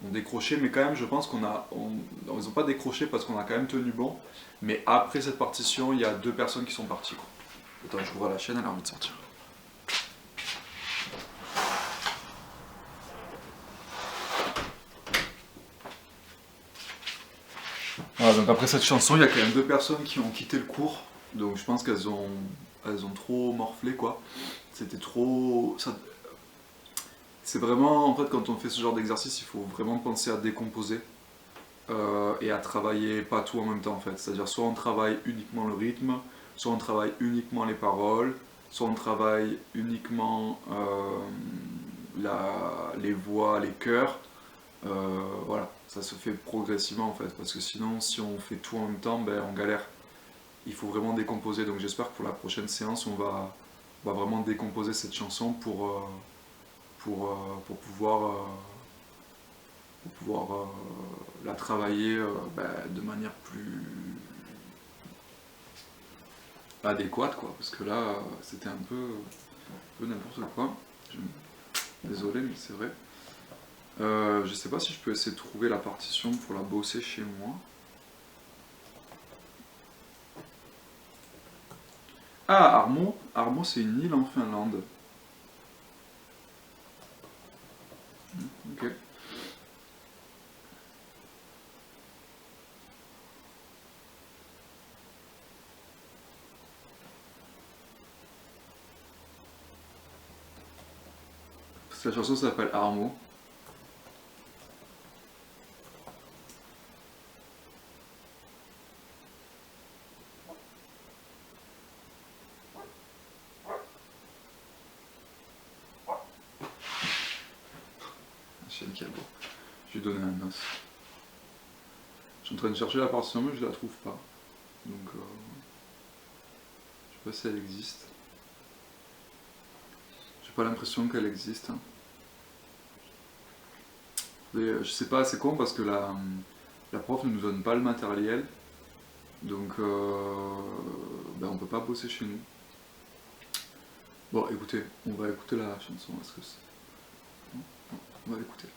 décroché, mais quand même, je pense ils n'ont pas décroché parce qu'on a quand même tenu bon. Mais après cette partition, il y a 2 personnes qui sont parties, quoi. Attends, j'ouvre la chaîne, elle a envie de sortir. Voilà, donc après cette chanson, il y a quand même 2 personnes qui ont quitté le cours. Donc je pense qu'elles ont trop morflé, quoi. C'était trop. C'est vraiment, en fait, quand on fait ce genre d'exercice, il faut vraiment penser à décomposer et à travailler pas tout en même temps, en fait. C'est-à-dire, soit on travaille uniquement le rythme, soit on travaille uniquement les paroles, soit on travaille uniquement les voix, les chœurs. Voilà, ça se fait progressivement, en fait, parce que sinon, si on fait tout en même temps, ben, on galère. Il faut vraiment décomposer, donc j'espère que pour la prochaine séance, on va vraiment décomposer cette chanson pour pouvoir la travailler de manière plus adéquate, quoi. Parce que là, c'était un peu n'importe quoi. Désolé, mais c'est vrai. Je sais pas si je peux essayer de trouver la partition pour la bosser chez moi. Ah, Armo. Armo, c'est une île en Finlande. Ok. La chanson s'appelle Armo. Chien qui est beau. Je lui ai donné un os. Je suis en train de chercher la partition, mais je la trouve pas. Donc, je sais pas si elle existe. J'ai pas l'impression qu'elle existe. Hein. Je sais pas, c'est con parce que la prof ne nous donne pas le matériel. Donc, on peut pas bosser chez nous. Bon, écoutez, on va écouter la chanson. Est-ce que c'est... Non, on va l'écouter.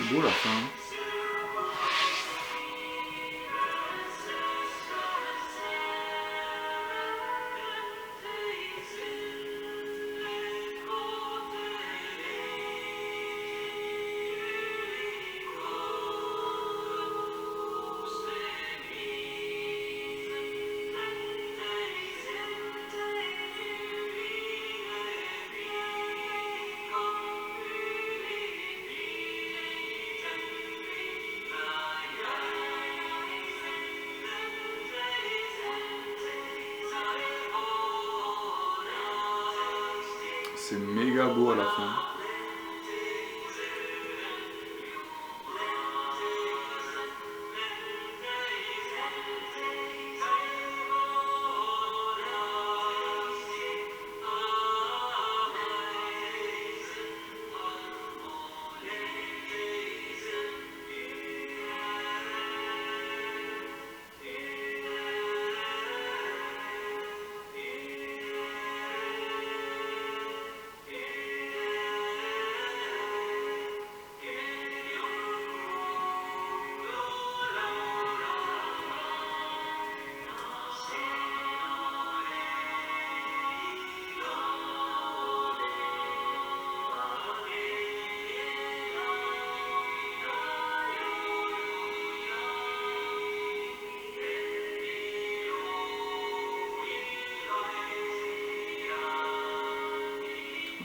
C'est beau la fin. Hein. C'est méga beau à la fin.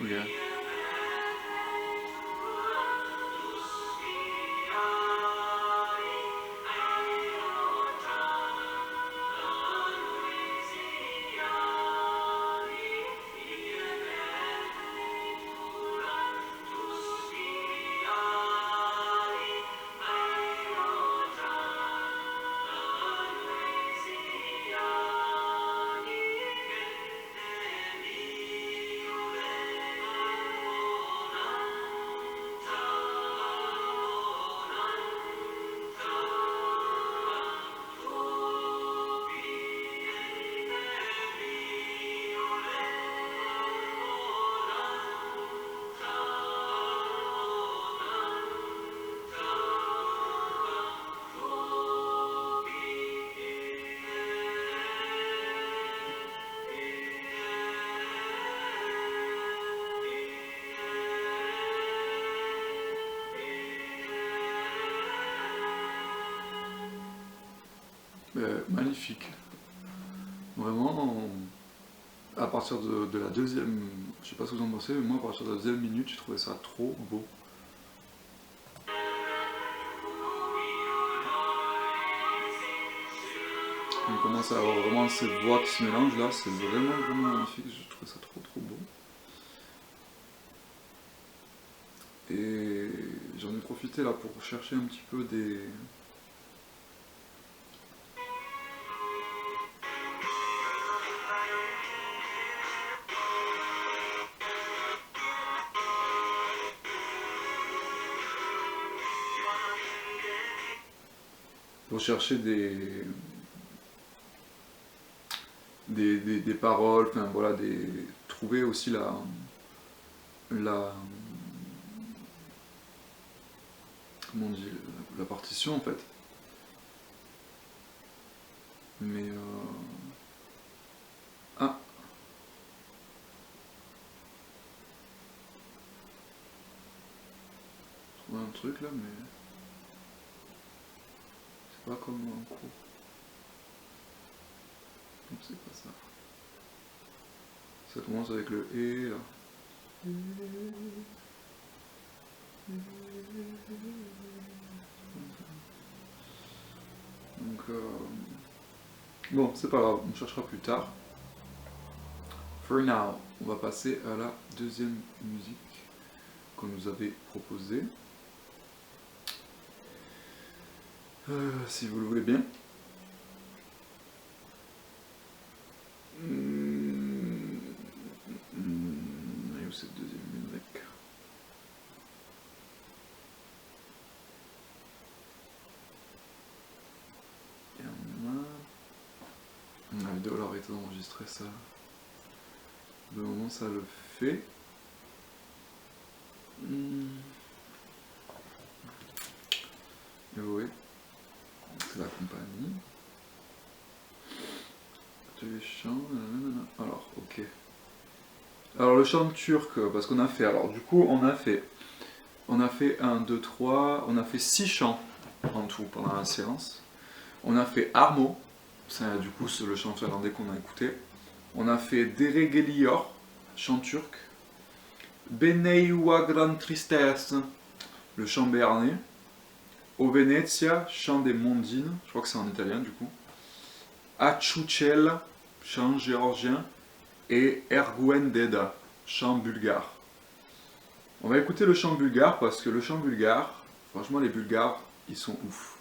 Okay. Magnifique. Vraiment, à partir de la deuxième, je sais pas ce que vous en pensez, mais moi à partir de la deuxième minute, j'ai trouvé ça trop beau. On commence à avoir vraiment cette voix qui se mélange là, c'est vraiment magnifique, je trouve ça trop beau. Et j'en ai profité là pour chercher un petit peu des... pour chercher des paroles, enfin voilà, trouver aussi comment on dit, la partition en fait. Mais ah, je trouve un truc là, mais c'est pas comme un cours. Donc c'est pas ça. Ça commence avec le et là. Donc bon, c'est pas grave, on cherchera plus tard. For now, on va passer à la deuxième musique qu'on nous avait proposée. Si vous le voulez bien. Et où cette deuxième musique? La vidéo elle a arrêté d'enregistrer ça. De moment ça le fait. Oui, c'est la compagnie. Les chants, alors, ok. Alors le chant turc, parce qu'on a fait, alors du coup on a fait 1, 2, 3, on a fait 6 chants en tout pendant la séance. On a fait Armo, c'est du coup c'est le chant finlandais qu'on a écouté. On a fait Dere Geliyor, chant turc. Beneyua Gran Tristesse, le chant béarnais. O Venezia, chant des Mondines, je crois que c'est en italien du coup. Achuchel, chant géorgien. Et Erguen Deda, chant bulgare. On va écouter le chant bulgare parce que le chant bulgare, franchement les bulgares, ils sont ouf.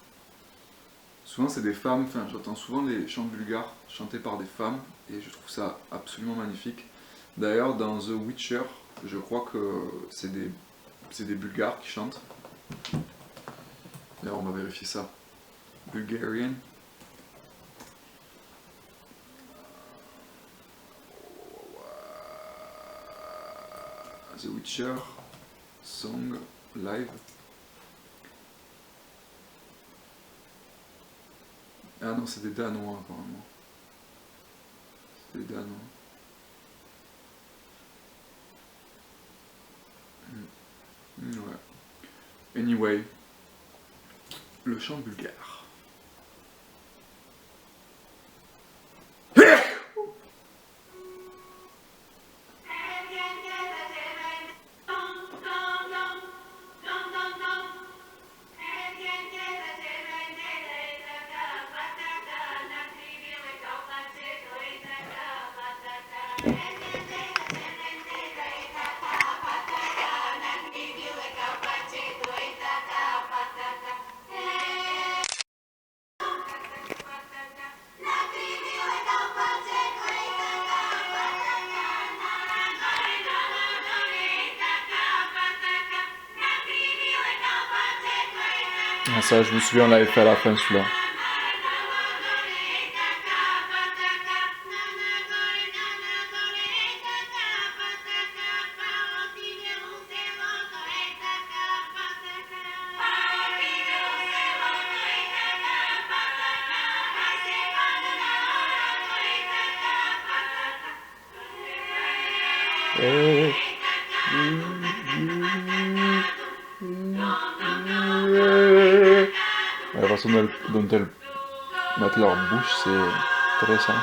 Souvent c'est des femmes, enfin j'entends souvent les chants bulgares chantés par des femmes et je trouve ça absolument magnifique. D'ailleurs dans The Witcher, je crois que c'est des bulgares qui chantent. D'ailleurs on va vérifier ça. Bulgarian. The Witcher, Song, Live. Ah non, c'est des Danois apparemment. C'est des Danois. Ouais. Anyway, le chant bulgare. Ah, ça, je me souviens, on l'avait fait à la fin celui-là. La façon dont elles mettent leur bouche, c'est intéressant.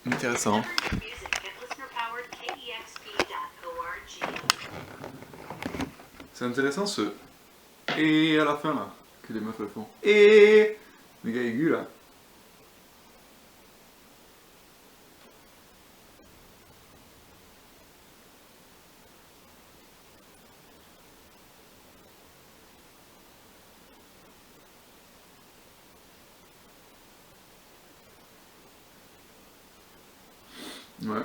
Intéressant. C'est intéressant ce et à la fin là que les meufs elles font. Et méga aigu là. Ouais.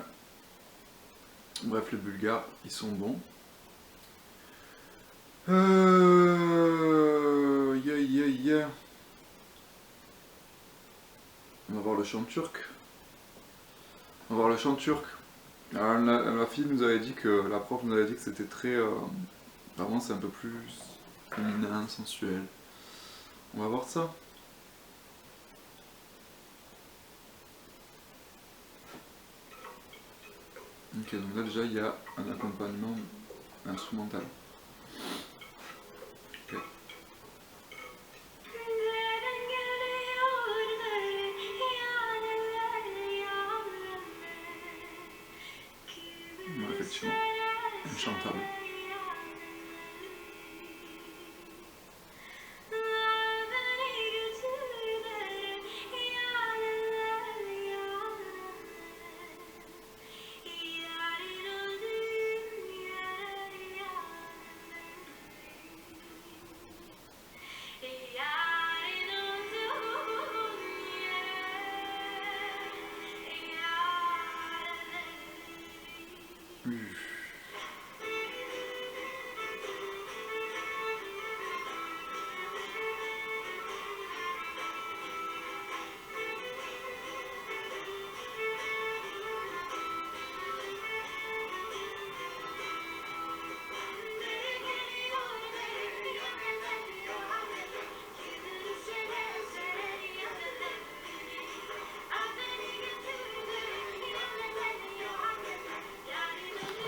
Bref, les Bulgares, ils sont bons. le chant turc. On va voir le chant turc. Alors, la fille nous avait dit que, la prof nous avait dit que c'était très... vraiment c'est un peu plus féminin, sensuel. On va voir ça. Ok, donc là déjà il y a un accompagnement instrumental. Ok. Ouais, effectivement, inchantable.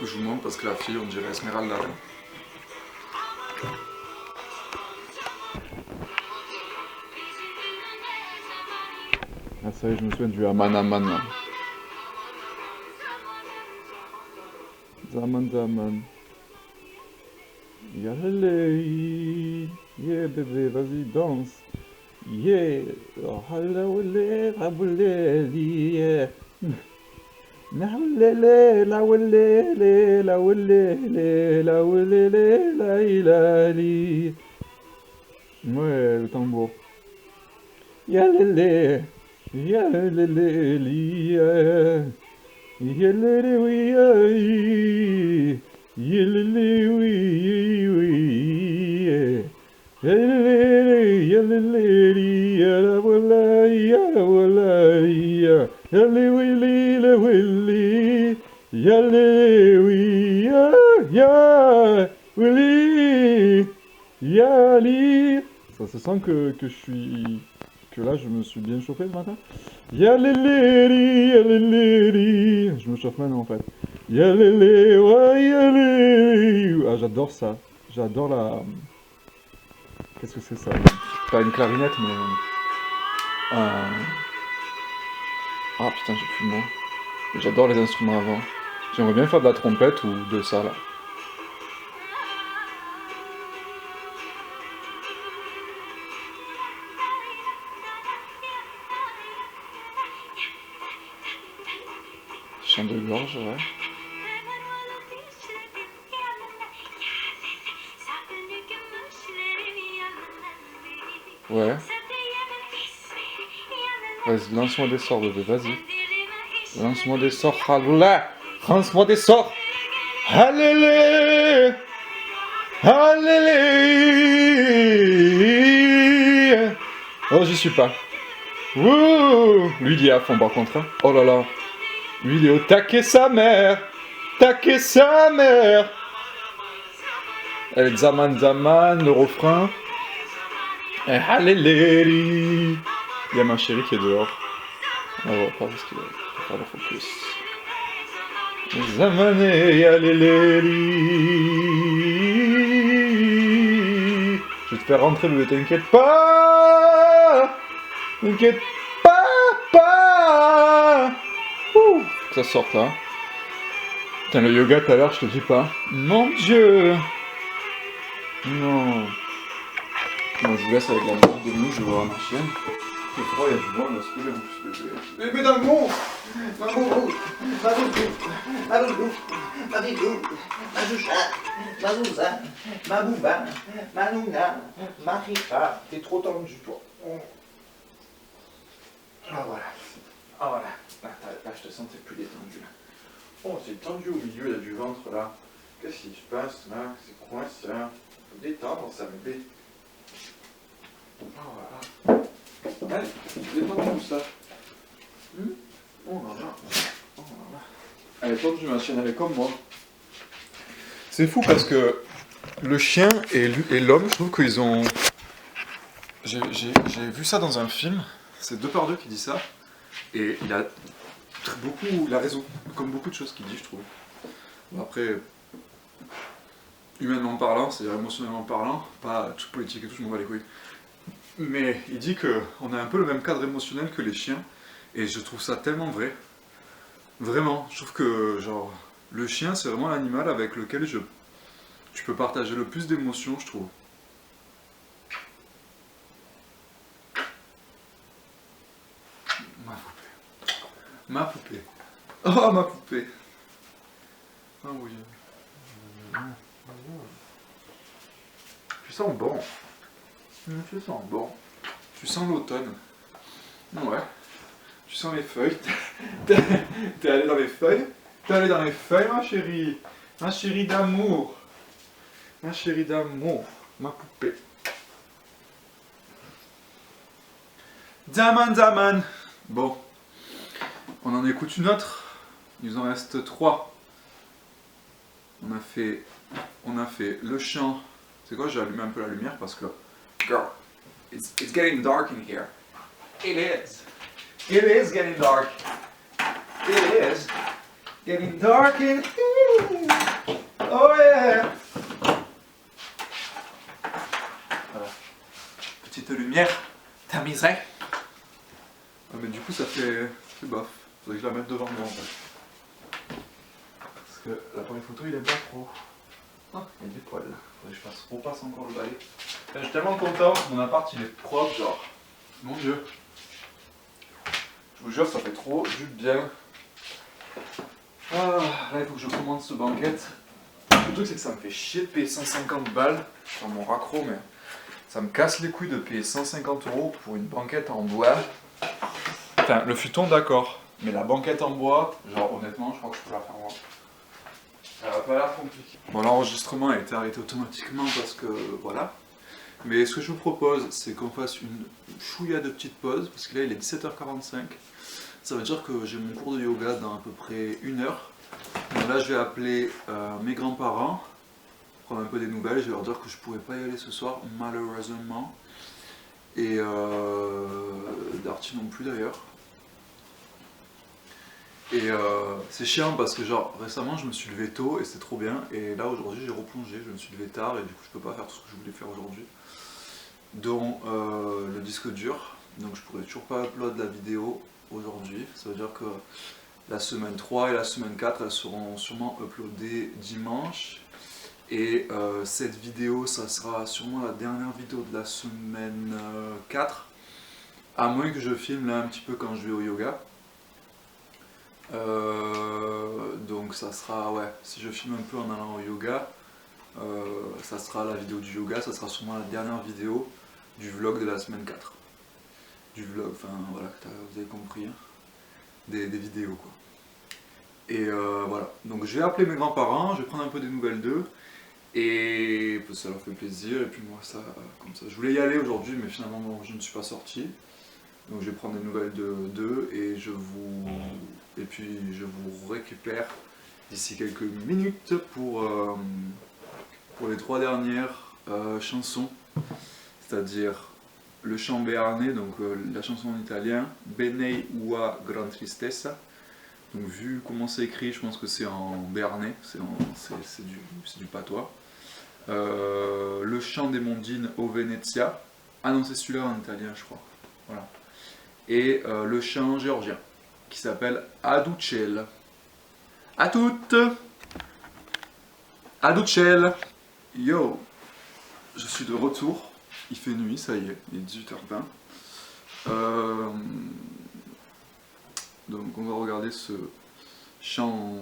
Je vous montre parce que la fille, on dirait Esmeralda. Ah ça y est, je me souviens du Aman Aman. Zaman Zaman. Yalele, yeah bébé, vas-y danse. Yeah, oh halawele, rabule, yeah. La wulele, la wulele, la wulele, la wulele, la ilali. Ouais, le tambour. Yalele, yalele, lia. Yalele, oui, yalele, oui, oui. Yalele, yalele, la wala, ya wala, ya. Yalele, willy, yalele, oui, ya, willy, yali. Ça se sent que je suis... que là je me suis bien chauffé ce matin. Yalele, yalele, je me chauffe maintenant en fait. Yalele, ouais, yalele. Ah j'adore ça. J'adore la... Qu'est-ce que c'est ça? Pas une clarinette mais... Ah putain j'ai plus le mot. J'adore les instruments avant. J'aimerais bien faire de la trompette ou de ça là. Chant de gorge, ouais. Ouais. Vas-y, lance-moi des sorts, bébé, vas-y. Lance-moi des sorts, Haloula. Lance-moi des sorts. Allez, allez. Oh, j'y suis pas. Wouh. Lui, il est à fond par contre. Hein. Oh là là. Lui, il est au taquet sa mère. Taquet sa mère. Elle Zaman Zaman, le refrain. Et Halléléri. Il y a ma chérie qui est dehors. On va voir pas parce qu'il va faire le focus. Zamané Halléléri. Je vais te faire rentrer, mais t'inquiète pas. T'inquiète pas. Ouh, que ça sorte là. Putain, le yoga tout à l'heure, je te dis pas. Mon Dieu. Non. Bon, je vous laisse avec la musique de nuit, je vais voir ma chienne. C'est froid, il y a du vent, on va se lever en plus. Bébé dans le monde. Ma boubou, ma boubou, ma boubou, ma bibou, ma doucha, ma zouza, ma bouba, ma nouna, ma rifa. T'es trop tendu, toi. Ah voilà. Ah voilà. Là, je te sens, t'es plus détendu là. Oh, c'est tendu au milieu là, du ventre là. Qu'est-ce qui se passe là? C'est quoi ça? Faut détendre ça, bébé. Ah voilà. Allez, détends tout ça. Oh là là. Oh là là. À l'époque, je m'enchaîne avec comme moi. C'est fou parce que le chien et l'homme, je trouve qu'ils ont... J'ai vu ça dans un film, c'est Depardieu qui dit ça, et il a raison, comme beaucoup de choses qu'il dit, je trouve. Bon, après, humainement parlant, c'est-à-dire émotionnellement parlant, pas tout politique et tout, je m'en bats les couilles. Mais il dit qu'on a un peu le même cadre émotionnel que les chiens, et je trouve ça tellement vrai. Vraiment, je trouve que genre le chien c'est vraiment l'animal avec lequel tu peux partager le plus d'émotions, je trouve. Ma poupée. Ma poupée. Oh ma poupée. Ah oui. Tu sens bon. Tu sens bon. Tu sens l'automne. Ouais. Tu sens les feuilles. T'es allé dans les feuilles. T'es allé dans les feuilles, ma chérie. Ma chérie d'amour. Ma chérie d'amour. Ma poupée. Daman, Daman. Bon. On en écoute une autre. Il nous en reste 3. On a fait le chant. C'est quoi, j'ai allumé un peu la lumière parce que... Girl, it's getting dark in here. It is. It is getting dark. It is getting dark in here. Oh yeah. Voilà. Petite lumière tamisée. Ah, mais du coup ça fait bof. Faudrait que je la mette devant moi en fait. Parce que l'appareil photo il aime pas trop. Ah, il y a des poils. Faudrait que je repasse encore le balai. Je suis tellement content, mon appart il est propre, genre. Mon dieu. Je vous jure, ça fait trop du bien. Ah, là il faut que je commande ce banquette. Le truc c'est que ça me fait chier de payer 150 balles sur mon raccro, mais ça me casse les couilles de payer 150 € pour une banquette en bois. Enfin, le futon d'accord, mais la banquette en bois, genre honnêtement, je crois que je peux la faire moi. Ça va pas l'air compliqué. Bon, l'enregistrement a été arrêté automatiquement parce que voilà. Mais ce que je vous propose, c'est qu'on fasse une chouïa de petite pause, parce que là il est 17h45. Ça veut dire que j'ai mon cours de yoga dans à peu près 1 heure. Donc là je vais appeler mes grands-parents, prendre un peu des nouvelles, je vais leur dire que je pourrais pas y aller ce soir, malheureusement. Et Darty non plus d'ailleurs. Et c'est chiant parce que genre récemment je me suis levé tôt et c'était trop bien. Et là aujourd'hui j'ai replongé, je me suis levé tard et du coup je peux pas faire tout ce que je voulais faire aujourd'hui. Dont le disque dur. Donc je pourrais toujours pas upload la vidéo aujourd'hui. Ça veut dire que la semaine 3 et la semaine 4 elles seront sûrement uploadées dimanche. Et cette vidéo ça sera sûrement la dernière vidéo de la semaine 4. À moins que je filme là un petit peu quand je vais au yoga. Donc ça sera, ouais, si je filme un peu en allant au yoga, ça sera la vidéo du yoga, ça sera sûrement la dernière vidéo du vlog de la semaine 4. Du vlog, enfin voilà, vous avez compris, hein, des vidéos quoi. Et voilà, donc je vais appeler mes grands-parents, je vais prendre un peu des nouvelles d'eux, et ça leur fait plaisir, et puis moi ça, comme ça, je voulais y aller aujourd'hui, mais finalement bon, je ne suis pas sorti. Donc je vais prendre des nouvelles d'eux et puis je vous récupère d'ici quelques minutes pour les 3 dernières chansons, c'est-à-dire le chant béarnais, donc la chanson en italien, Benei ua gran tristessa. Donc vu comment c'est écrit, je pense que c'est en béarnais, c'est du patois. Le chant des mondines au Venezia. Ah non, c'est celui-là en italien, je crois. Voilà. Et le chant géorgien qui s'appelle Aducel. À toutes. Aducel. Yo, je suis de retour. Il fait nuit, ça y est, il est 18h20. Donc on va regarder ce chant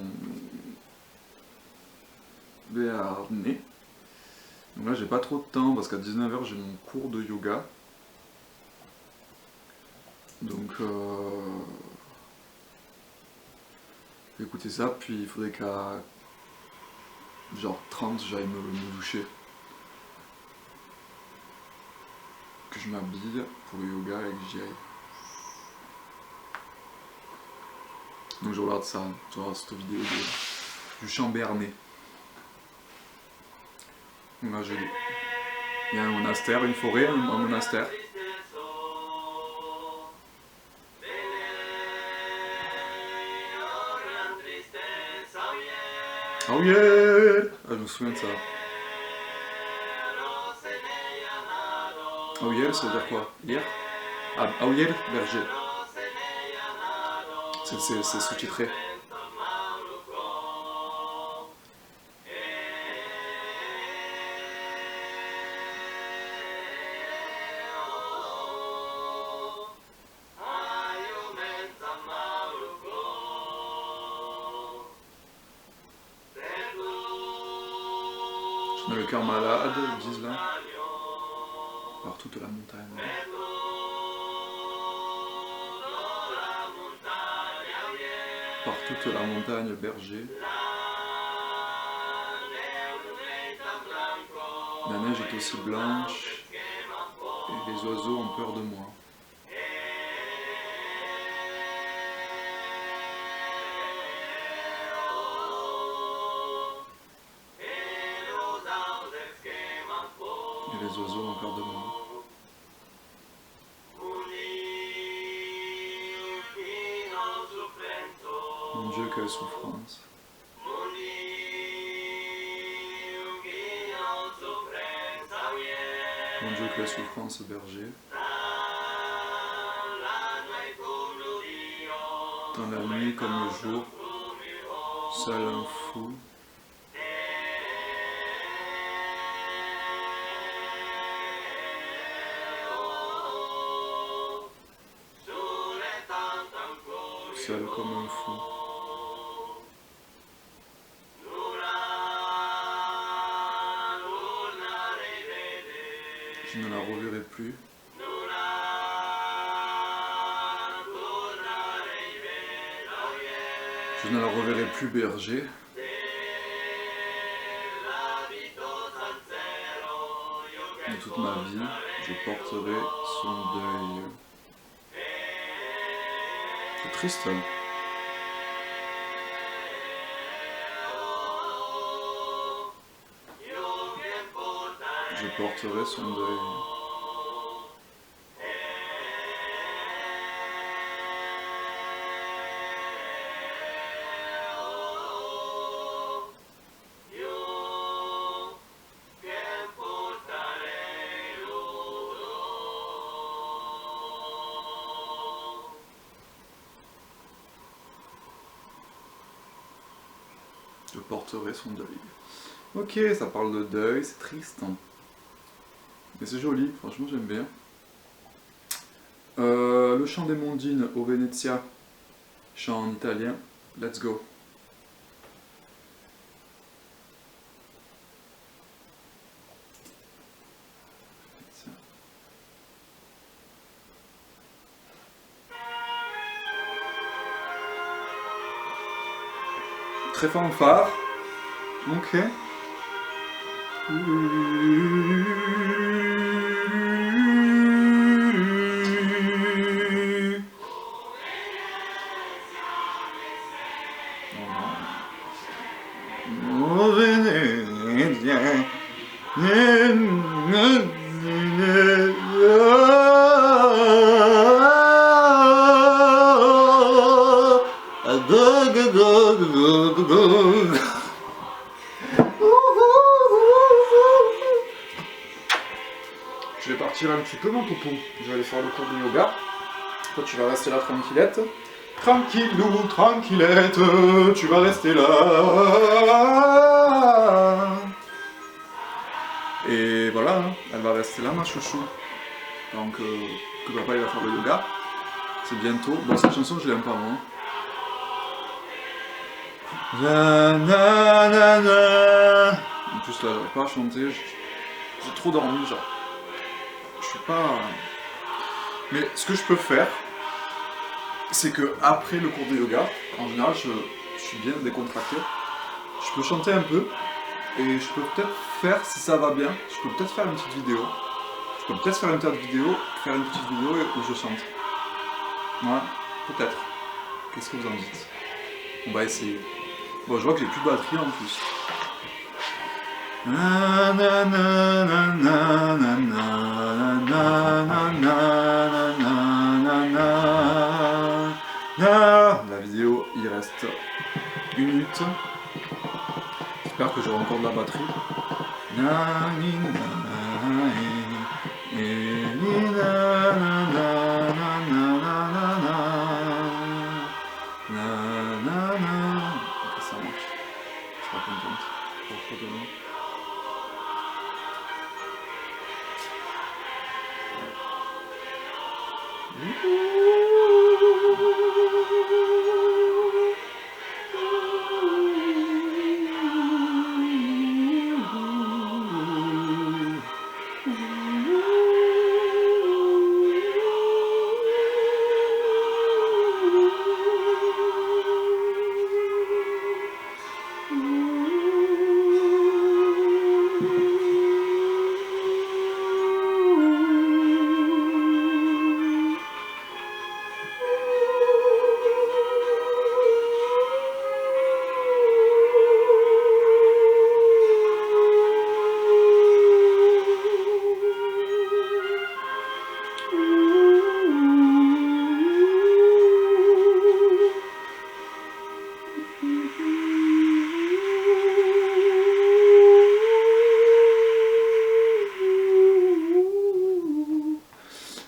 béarnais. Donc là j'ai pas trop de temps parce qu'à 19h j'ai mon cours de yoga. Donc écoutez ça, puis il faudrait qu'à genre 30 j'aille me doucher. Que je m'habille pour le yoga et que j'y aille. Donc je regarde ça, je regarde cette vidéo du chant béarnais. Donc là, il y a un monastère, une forêt, un monastère. Oh yeah! Ah, je me souviens de ça. Oh yeah, ça veut dire quoi? Hier? Ah, oh yeah, berger. C'est sous-titré. On a le cœur malade, ils disent là. Par toute la montagne. Par toute la montagne, berger. La neige est aussi blanche et les oiseaux ont peur de moi. Et les oiseaux ont peur de moi. Mon Dieu, quelle souffrance. Mon Dieu, quelle souffrance, berger. Dans la nuit comme le jour, seul un fou. Seul comme un fou. Je ne la reverrai plus. Je ne la reverrai plus, berger. De toute ma vie, je porterai son deuil. C'est triste. Hein. Je porterai son deuil. Je porterai son deuil. Ok, ça parle de deuil, c'est triste. Hein. Mais c'est joli, franchement j'aime bien. Le chant des Mondines au Venezia, chant en italien, let's go. Très fanfare, ok. Oh Venezia, je vais partir un petit peu mon poupou, je vais aller faire le cours de yoga. Toi tu vas rester là tranquillette. Tranquillou, tranquillette, tu vas rester là. Et voilà, hein, elle va rester là ma chouchou. Donc que papa il va faire le yoga. C'est bientôt. Bon cette chanson je l'aime pas moi. Na, na, na, na. En plus là j'arrive pas à chanter, j'ai trop dormi genre. Je suis pas... Mais ce que je peux faire, c'est que après le cours de yoga, en général je suis bien décontracté, je peux chanter un peu, et je peux peut-être faire, si ça va bien, je peux peut-être faire une petite vidéo. Je peux peut-être faire une petite vidéo où je chante. Ouais, peut-être. Qu'est-ce que vous en dites ? On va essayer. Bon, je vois que j'ai plus de batterie en plus. Na, na, na, na, na, na, na, na, na, na, na, na, na. La vidéo, il reste 1 minute. J'espère que j'aurai encore de la batterie. Na, ni, na, ni, na, na, na, na, na, na, na. Ok, ça marche. Je serai contente. Pour demain.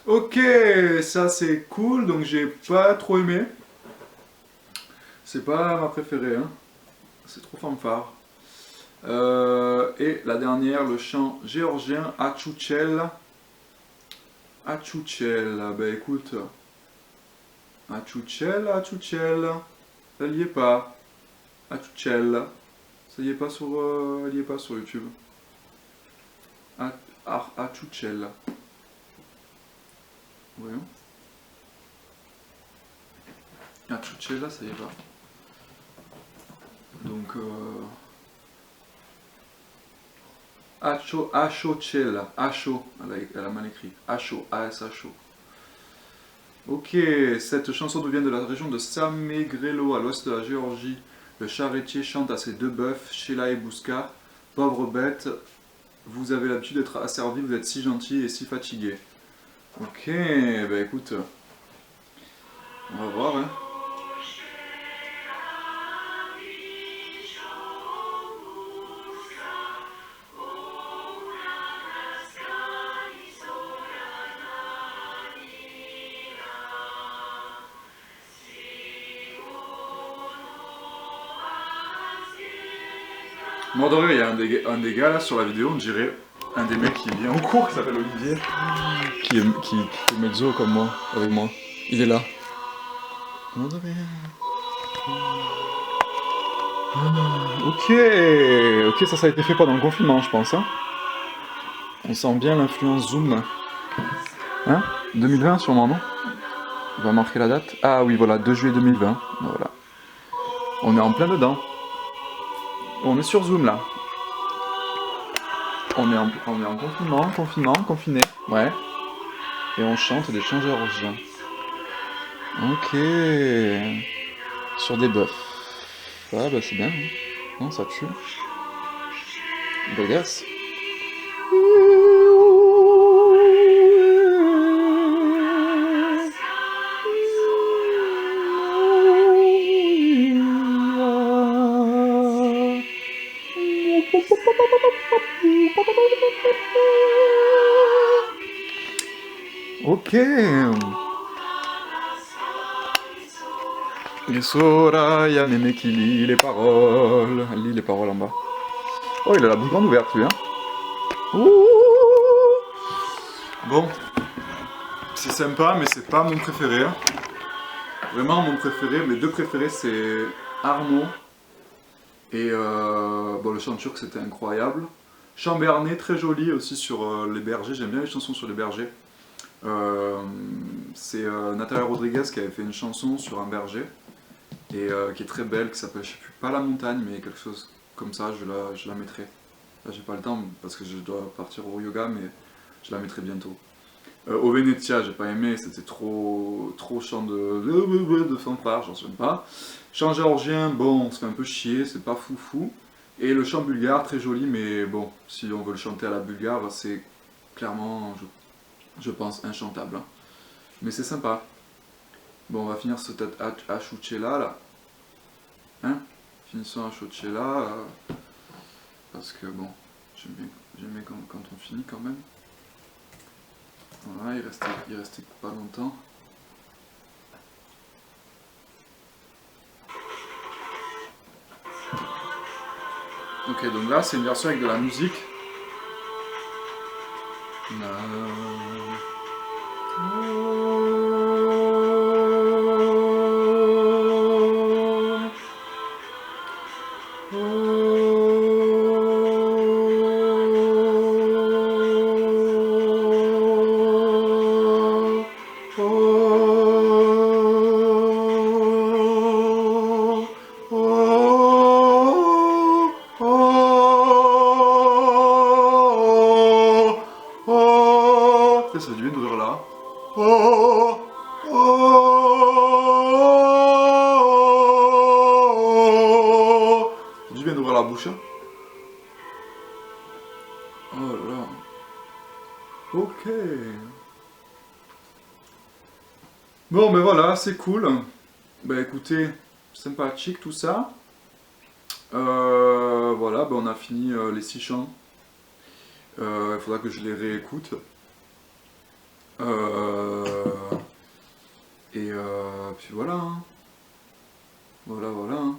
Ok, ça c'est cool, donc j'ai pas trop aimé. C'est pas ma préférée, hein. C'est trop fanfare. Et la dernière, le chant géorgien, Achouchel. Achouchel, bah écoute. Achouchel, Achouchel. Elle y est pas. Achouchel. Ça y est pas sur, elle y est pas sur YouTube. Achouchel. Voyons. Achouchel, ça y est pas. Donc, Achouchel, Acho, elle a mal écrit. Acho, A-S-H-O. Ok, cette chanson vient de la région de Samegrelo, à l'ouest de la Géorgie. Le charretier chante à ses 2 bœufs, Sheila et Bouska. Pauvre bête, vous avez l'habitude d'être asservi, vous êtes si gentil et si fatigué. Ok, bah écoute, on va voir, hein. Mort de rire, il y a un des gars là sur la vidéo, on dirait un des mecs qui vient en cours, qui s'appelle Olivier, qui fait mezzo comme moi, avec moi. Il est là. Mort de rire. Ok, ça a été fait pendant le confinement, je pense. Hein. On sent bien l'influence Zoom. Hein 2020 sûrement, non? On va marquer la date. Ah oui, voilà, 2 juillet 2020. Voilà. On est en plein dedans. On est sur Zoom là. On est en confiné. Ouais. Et on chante des chants géorgiens. Ok. Sur des bœufs. Ah bah c'est bien. Hein. Non, ça tue. Bagasse. Ok. Et Soraya, Néné qui lit les paroles. Elle lit les paroles en bas. Oh, il a la bouche grande ouverte, lui, hein. Ouh. Bon. C'est sympa, mais c'est pas mon préféré. Hein. Vraiment, mon préféré, mes 2 préférés, c'est Arnaud. Et bon, le chant turc, c'était incroyable. Chant béarnais, très joli aussi sur les bergers. J'aime bien les chansons sur les bergers. C'est Natalia Rodriguez qui avait fait une chanson sur un berger et qui est très belle, qui s'appelle, je sais plus, pas La Montagne, mais quelque chose comme ça. Je la mettrai. Là, j'ai pas le temps parce que je dois partir au yoga, mais je la mettrai bientôt. Au Venetia, j'ai pas aimé, c'était trop chant de fanfare, j'en souviens pas. Chant géorgien, bon, ça fait un peu chier, c'est pas foufou. Et le chant bulgare, très joli, mais bon, si on veut le chanter à la bulgare, c'est clairement, je pense, inchantable. Hein. Mais c'est sympa. Bon, on va finir ce tête à Chouchela, là. Hein? Finissons à Chouchela, parce que bon, j'aime bien quand on finit quand même. Voilà, il restait pas longtemps. Ok, donc là c'est une version avec de la musique. Ça du bien d'ouvrir là. Ça du bien d'ouvrir la bouche. Oh là là. Ok. Bon, ben voilà, c'est cool. Ben écoutez, sympathique tout ça. Voilà, ben on a fini les 6 chants. Il faudra que je les réécoute. Puis voilà. Hein. Voilà. Hein.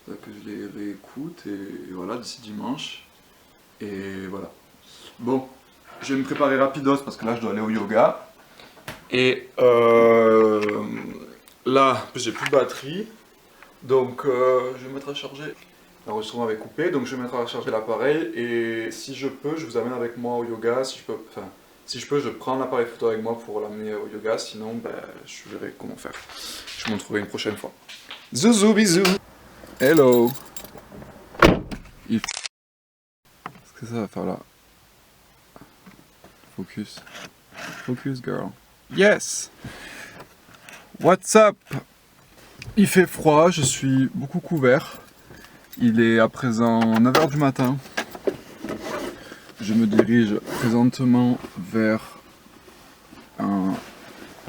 Il faudra que je les réécoute et voilà, d'ici dimanche. Et voilà. Bon, je vais me préparer rapidos parce que là je dois aller au yoga. Et là, j'ai plus de batterie. Donc je vais me mettre à charger. L'enregistrement avait coupé, donc je vais mettre à charger l'appareil. Et si je peux, je vous amène avec moi au yoga. Si je peux, je prends l'appareil photo avec moi pour l'amener au yoga. Sinon, ben, je verrai comment faire. Je vous montrerai une prochaine fois. Zouzou, bisous. Hello. Qu'est-ce que ça va faire là? Focus. Focus, girl. Yes. What's up? Il fait froid, je suis beaucoup couvert. Il est à présent 9h du matin. Je me dirige présentement vers un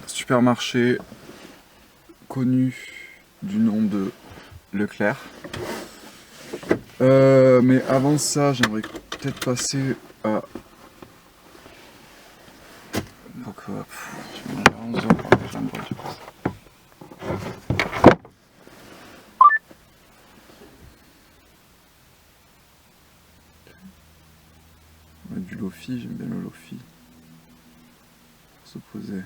supermarché connu du nom de Leclerc. Mais avant ça, j'aimerais peut-être passer à... Donc, je vais manger à 11h, j'ai un bras du coup. Du lofi, j'aime bien le lofi. Pour se poser.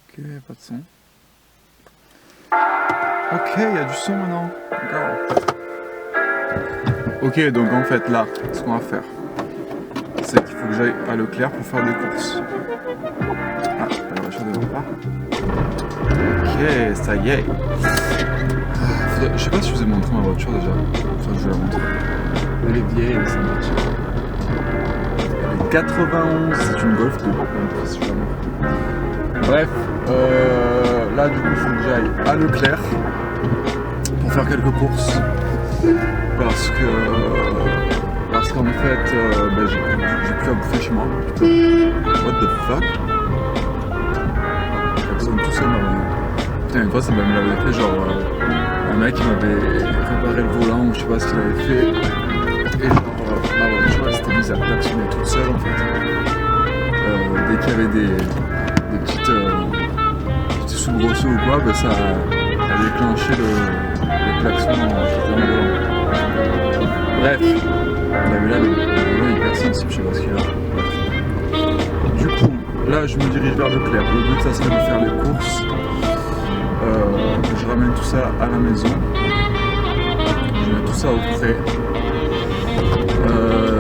Ok, pas de son. Ok, il y a du son maintenant. Regarde. Ok, donc en fait là, ce qu'on va faire, c'est qu'il faut que j'aille à Leclerc pour faire des courses. Ah, la voiture devant pas. Ok, ça y est. Je sais pas si je vous ai montré ma voiture déjà. Enfin, je vais la montrer. Elle est vieille, ça marche. Elle est 91, c'est une Golf 2. Si je la montre. Bref, là du coup, il faut que j'aille à Leclerc pour faire quelques courses. Parce qu'en fait, j'ai plus à bouffer chez moi. What the fuck? Ils sont tous seuls. Putain, une fois ça m'avait fait genre un mec qui m'avait réparé le volant ou je sais pas ce qu'il avait fait. Et genre ma voiture elle s'était mise à klaxonner toute seule en fait. Dès qu'il y avait des petits soubresauts ou quoi, ça a déclenché le klaxon dans le volant. Bref, on avait là le volant hyper sensible, je sais pas ce qu'il a. Du coup, là je me dirige vers Leclerc. Le but ça serait de faire les courses. Je ramène tout ça à la maison. Je mets tout ça au frais.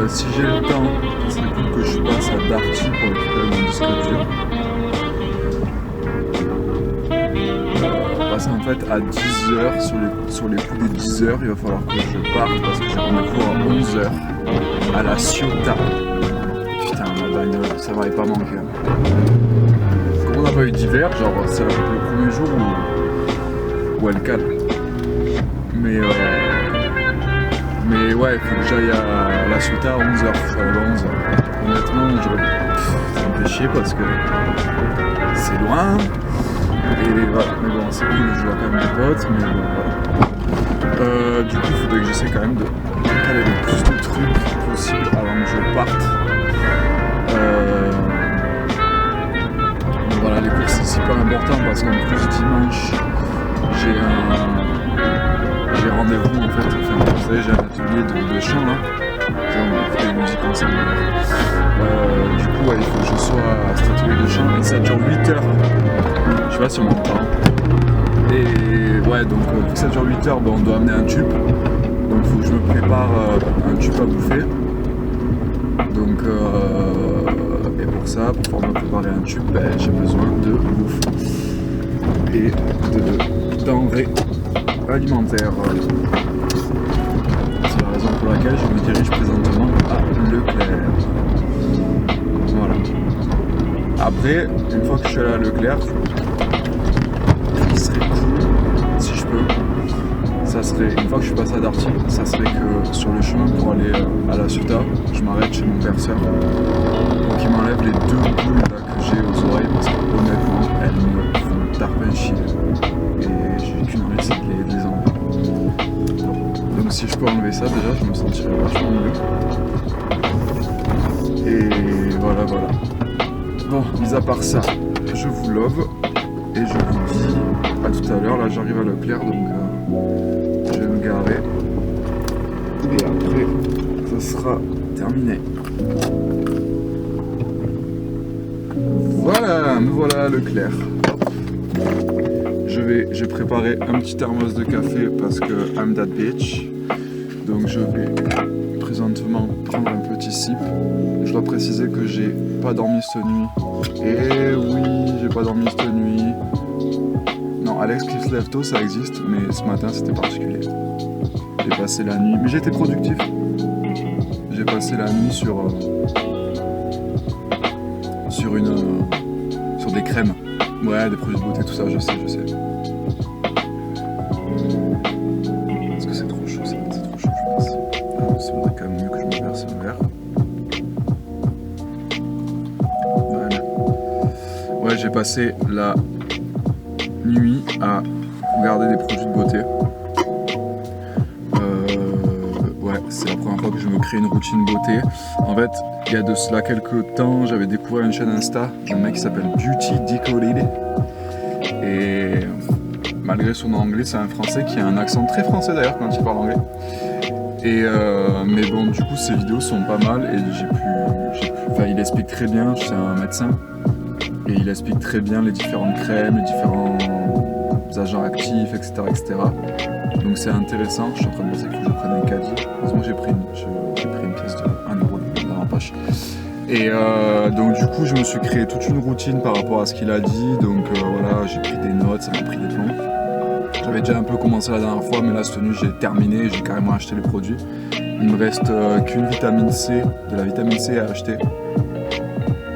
Si j'ai le temps, ça serait cool que je passe à Darty pour récupérer mon disque dur. passer en fait à 10h, sur les coups des 10h, il va falloir que je parte parce que j'ai rendez-vous à 11h à la Ciotat. Putain, ma bagnole, ça m'avait pas manqué. Comme on n'a pas eu d'hiver, genre c'est le premier jour où elle cale. Mais ouais, il faut que j'aille à la Ciotat à 11h, je suis arrivé à 11h. Honnêtement, ça me fait chier parce que c'est loin. Et voilà, mais bon, c'est cool, je vois quand même des potes, mais bon, voilà. Du coup, il faudrait que j'essaie quand même de caler le plus de trucs possible avant que je parte. Donc voilà, les courses, c'est super important parce qu'en plus, dimanche, j'ai rendez-vous en fait. Enfin, vous savez, j'ai un atelier de chant là. On va écouter une musique ensemble. Du coup, ouais, il faut que je sois à cet atelier de chant et ça dure 8 heures. Je sais pas si on m'entend. Et ouais, donc vu que ça dure 8 heures, ben, on doit amener un tube. Donc il faut que je me prépare un tube à bouffer. Donc et pour ça, pour pouvoir me préparer un tube, ben, j'ai besoin de bouffe et de denrées alimentaires. C'est la raison pour laquelle je me dirige présentement à Leclerc. Voilà. Après, une fois que je suis allé à Leclerc, ce qui serait cool, si je peux, ça serait, une fois que je suis passé à Darty, ça serait que sur le chemin pour aller à la Ciotat, je m'arrête chez mon perceur pour qu'il m'enlève les 2 boules là que j'ai aux oreilles parce que honnêtement, elles me font tarpin chier. Et j'ai qu'une envie, c'est de les enlever. Donc si je peux enlever ça, déjà, je me sentirais vachement mieux. Et voilà. Bon, mis à part ça, je vous love et je vous dis à tout à l'heure. Là, j'arrive à Leclerc, donc je vais me garer. Et après, ça sera terminé. Voilà, me voilà à Leclerc. J'ai préparé un petit thermos de café parce que I'm that bitch. Donc je vais présentement prendre un petit sip. Je dois préciser que j'ai pas dormi cette nuit. Et oui, j'ai pas dormi cette nuit. Non, Alex qui se lève tôt, ça existe, mais ce matin c'était particulier. J'ai passé la nuit, mais j'étais productif. J'ai passé la nuit sur des crèmes. Ouais, des produits de beauté, tout ça, je sais. Est-ce que c'est trop chaud ça? C'est trop chaud, je pense. C'est vrai quand même mieux que je me verse un verre. Voilà. Ouais, j'ai passé la nuit à regarder des produits de beauté. Ouais, c'est la première fois que je me crée une routine beauté. En fait, il y a de cela quelques temps, j'avais découvert une chaîne Insta d'un mec qui s'appelle Beauty Decoded. Et malgré son anglais, c'est un français qui a un accent très français d'ailleurs quand il parle anglais. Et mais bon, du coup, ses vidéos sont pas mal et enfin, il explique très bien, c'est un médecin, et il explique très bien les différentes crèmes, les différents agents actifs, etc. Donc c'est intéressant. Je suis en train de penser qu'il faut que je prenne un caddie. Heureusement que j'ai pris une pièce de 1 euro dans ma poche. Et donc du coup je me suis créé toute une routine par rapport à ce qu'il a dit. Donc voilà, j'ai pris des notes, ça m'a pris des plombs. J'avais déjà un peu commencé la dernière fois, mais là cette nuit j'ai terminé, j'ai carrément acheté les produits. Il me reste qu'une vitamine C, de la vitamine C à acheter.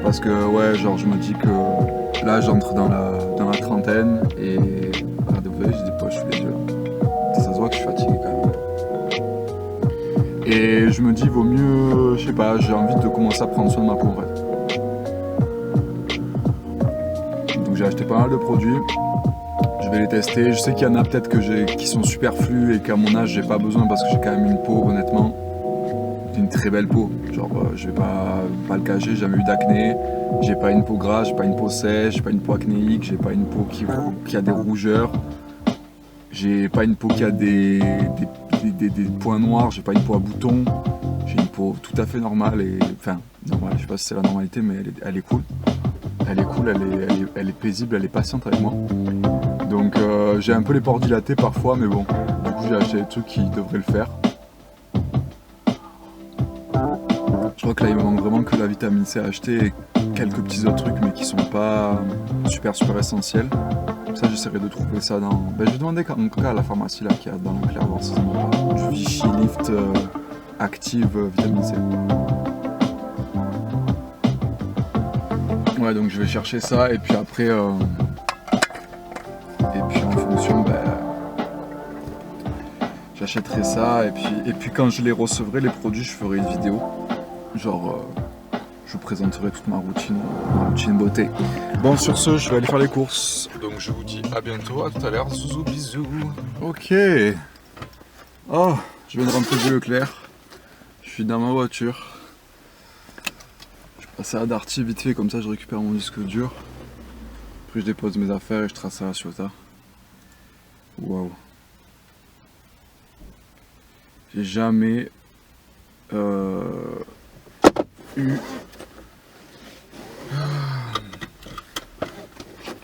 Parce que ouais, genre je me dis que là j'entre dans la trentaine et regardez, vous voyez, j'ai des poches sous les yeux. Ça se voit que je suis fatigué quand même. Et je me dis, vaut mieux, je sais pas, j'ai envie de commencer à prendre soin de ma peau en fait. Donc j'ai acheté pas mal de produits, je vais les tester. Je sais qu'il y en a peut-être qui sont superflus et qu'à mon âge j'ai pas besoin parce que j'ai quand même une peau, honnêtement, une très belle peau. Genre je vais pas le cacher, j'ai jamais eu d'acné, j'ai pas une peau grasse, j'ai pas une peau sèche, j'ai pas une peau acnéique, j'ai pas une peau qui a des rougeurs, j'ai pas une peau qui a des points noirs, j'ai pas une peau à boutons, j'ai une peau tout à fait normale et enfin normale, je sais pas si c'est la normalité, mais elle est cool. Elle est paisible, elle est patiente avec moi. Donc j'ai un peu les pores dilatés parfois, mais bon, du coup j'ai acheté des trucs qui devraient le faire. Je crois que là il me manque vraiment que la vitamine C à acheter et quelques petits autres trucs mais qui sont pas super essentiels. Ça, j'essaierai de trouver ça dans... Ben, je vais demander encore à la pharmacie là qu'il y a dans Leclerc, voir si ils ont du Vichy Lift Active vitamine C. Ouais, donc je vais chercher ça et puis après... Et puis en fonction, j'achèterai ça et puis quand je les recevrai, les produits, je ferai une vidéo. Genre, je vous présenterai toute ma routine beauté. Bon, sur ce, je vais aller faire les courses. Donc je vous dis à bientôt, à tout à l'heure. Zouzou, bisous. Ok. Oh, je viens de rentrer du Leclerc. Je suis dans ma voiture. Je vais passer à Darty vite fait, comme ça je récupère mon disque dur. Après je dépose mes affaires et je trace à la Ciotat. Waouh. J'ai jamais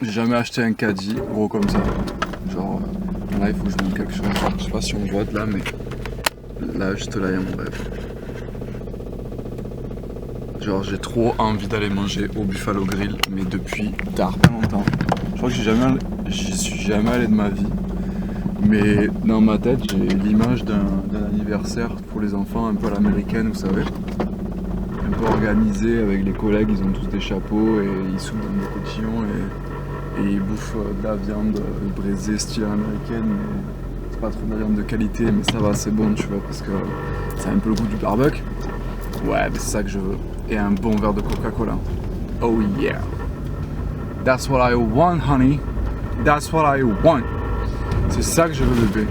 J'ai jamais acheté un caddie gros comme ça. Genre là il faut que je monte quelque chose. Je sais pas si on voit de là, mais là juste là il y a mon rêve. Genre j'ai trop envie d'aller manger au Buffalo Grill, mais depuis tard, pas longtemps. Je crois que j'y suis jamais allé de ma vie. Mais dans ma tête j'ai l'image d'un anniversaire pour les enfants un peu à l'américaine, vous savez. Un peu organisé avec les collègues, ils ont tous des chapeaux et ils soupent dans des cotillons et ils bouffent de la viande braisée style américaine, mais c'est pas trop de la viande de qualité, mais ça va, c'est bon, tu vois, parce que c'est un peu le goût du barbecue. Ouais, mais c'est ça que je veux. Et un bon verre de Coca-Cola. Oh yeah. That's what I want, honey. That's what I want. C'est ça que je veux, bébé.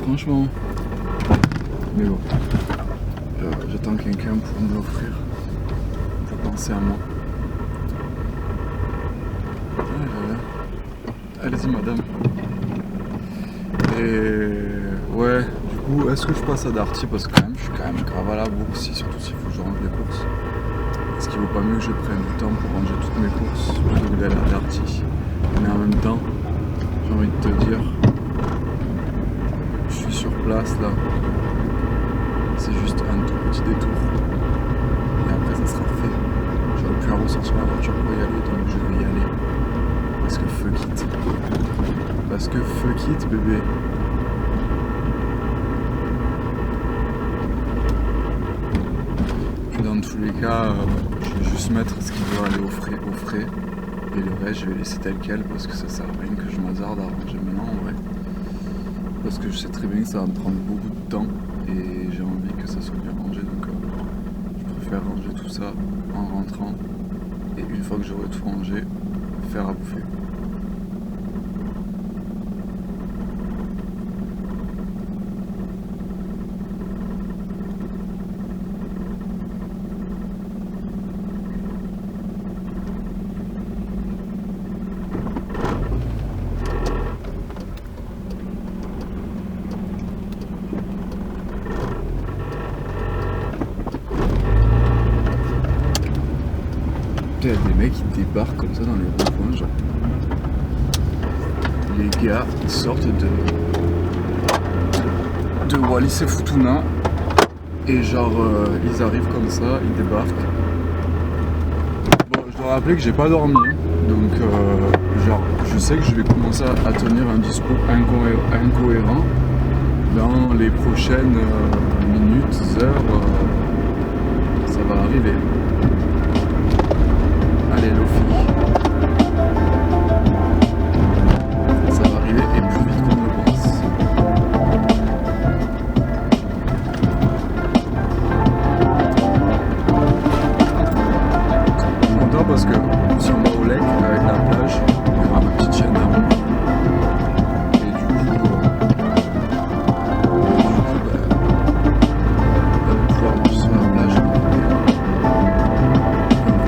Franchement. Mais bon. J'attends quelqu'un pour me l'offrir. Pour penser à moi. Allez-y, madame. Et ouais, du coup, est-ce que je passe à Darty? Parce que quand même, je suis quand même grave à la bourre aussi, surtout s'il faut que je range les courses. Est-ce qu'il vaut pas mieux que je prenne du temps pour ranger toutes mes courses plutôt que d'aller à Darty? Mais en même temps, j'ai envie de te dire, je suis sur place là. C'est juste un tout petit détour. Et après, ça sera fait. J'aurais pu ressortir la voiture pour y aller, donc je vais y aller. Parce que fuck it. Parce que fuck it, bébé. Puis dans tous les cas, je vais juste mettre ce qui doit aller au frais. Et le reste, je vais laisser tel quel parce que ça sert à rien que je m'hazarde à ranger maintenant en vrai. Parce que je sais très bien que ça va me prendre beaucoup de temps et j'ai envie que ça soit bien rangé. Donc je préfère ranger tout ça en rentrant. Et une fois que j'aurai tout rangé, faire à bouffer. Il y a des mecs qui débarquent comme ça dans les ronds-points, genre. Les gars, ils sortent de Wallis et Futuna et genre ils arrivent comme ça, ils débarquent. Bon, je dois rappeler que j'ai pas dormi, donc genre je sais que je vais commencer à tenir un discours incohérent dans les prochaines minutes, heures, ça va arriver. Allez, Lofi. Ça va arriver et plus vite qu'on ne le pense. Je suis content parce que si on va au lake avec la plage, il y aura ma petite chaîne d'armes. Et du coup, on va pouvoir marcher sur la plage.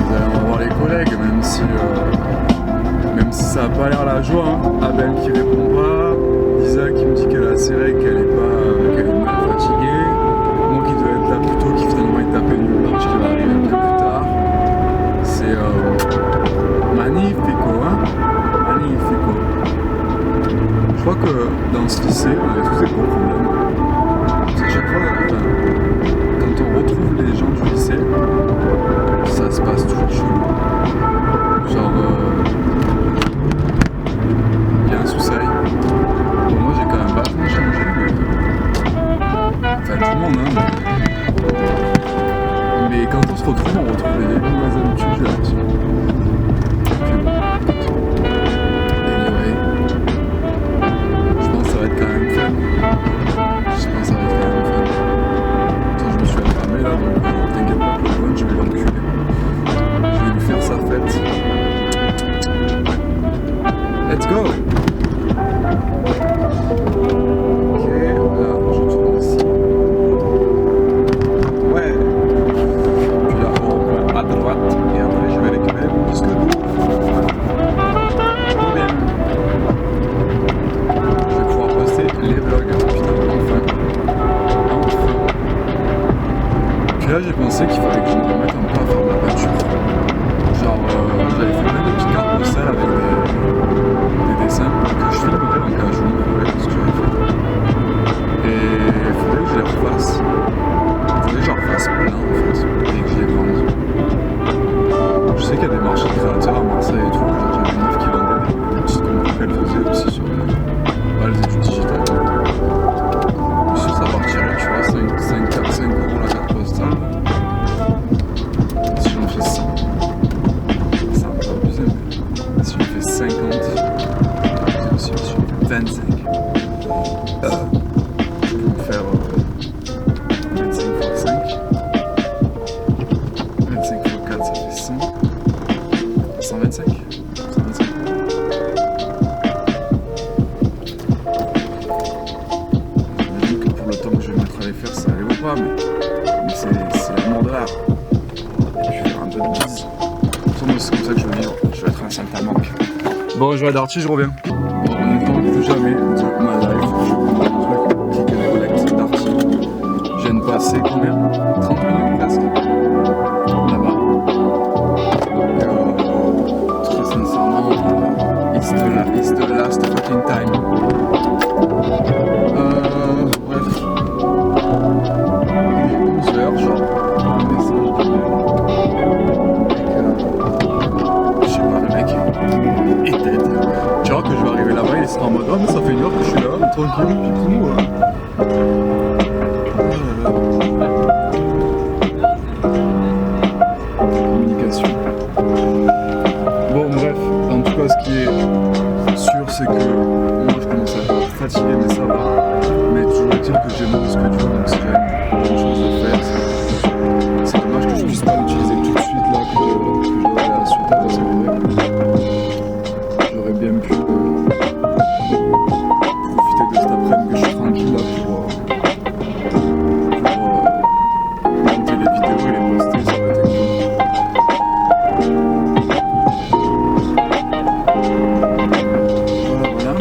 On va voir les collègues, même si ça n'a pas l'air la joie, hein. Abel qui répond pas, Lisa qui me dit qu'elle a serré, qu'elle est mal fatiguée, moi qui dois être là plus tôt, qui finalement est tapé une blanche qui va arriver bien plus tard. C'est magnifico, hein, magnifico. Je crois que dans ce lycée, on a tous des gros problèmes. Parce qu'à chaque fois, quand on retrouve les gens du lycée, ça se passe toujours chelou. Genre, let's go. Ok, là, je tourne ici. Ouais. Puis là, on va à droite et après je vais récupérer mon disque dur. Trop bien. Je vais pouvoir poster les vlogs. Putain, enfin. Puis là, j'ai pensé qu'il fallait que je me remette un peu à faire de la peinture. Genre, j'avais fait plein de petites cartes postales avec des dessins que je filmerai dans 15 jours, vous verrez ce que j'avais fait. Et il faudrait que je les refasse. Il faudrait que j'en refasse plein en fait, et que je les vende. Je sais qu'il y a des marchés de créateurs à Marseille et tout, genre j'avais une meuf qui vendait des petites comptes qu'elle faisait aussi sur les études digitales. Je suis sûr ça partirait, tu vois, 5 € la carte postale. Si j'en fais 100. Ça va pas abuser, mais si je fais 50, si je fais 25, je peux me faire 25 x 5. 25 x 4, ça fait 100. 125. 125 €. J'imagine que pour le temps que je vais mettre à les faire, ça allait ou pas, mais c'est l'amour de l'art. Et puis faire un peu de bise. Moi, c'est comme ça que je veux vivre. Je vais être un saltimbanque. Bon, je vais à Darty, je reviens. Bon, honnêtement, plus jamais de ma life, je prends un truc, click and collect, Darty. Je viens de passer combien 30 minutes presque là-bas. Très sincèrement, it's the last fucking time. Bref. Il est 11h, genre, un message de mail. Je sais pas, le mec est dead. Tu vois que je vais arriver là-bas, il sera en mode, oh mais ça fait une heure que je suis là, tranquille, puis tout. Communication. Bon bref, en tout cas ce qui est sûr c'est que moi je commence à être fatigué mais ça va. Mais toujours est-il que j'ai mon disque dur, donc c'est quand même une chose de faire. C'est dommage que je puisse pas l'utiliser tout de suite là, que je dois aller à la suite parce que j'aurais bien pu profiter de cet après-midi que je suis tranquille là pour monter les vidéos et les poster, ça aurait été cool. Voilà.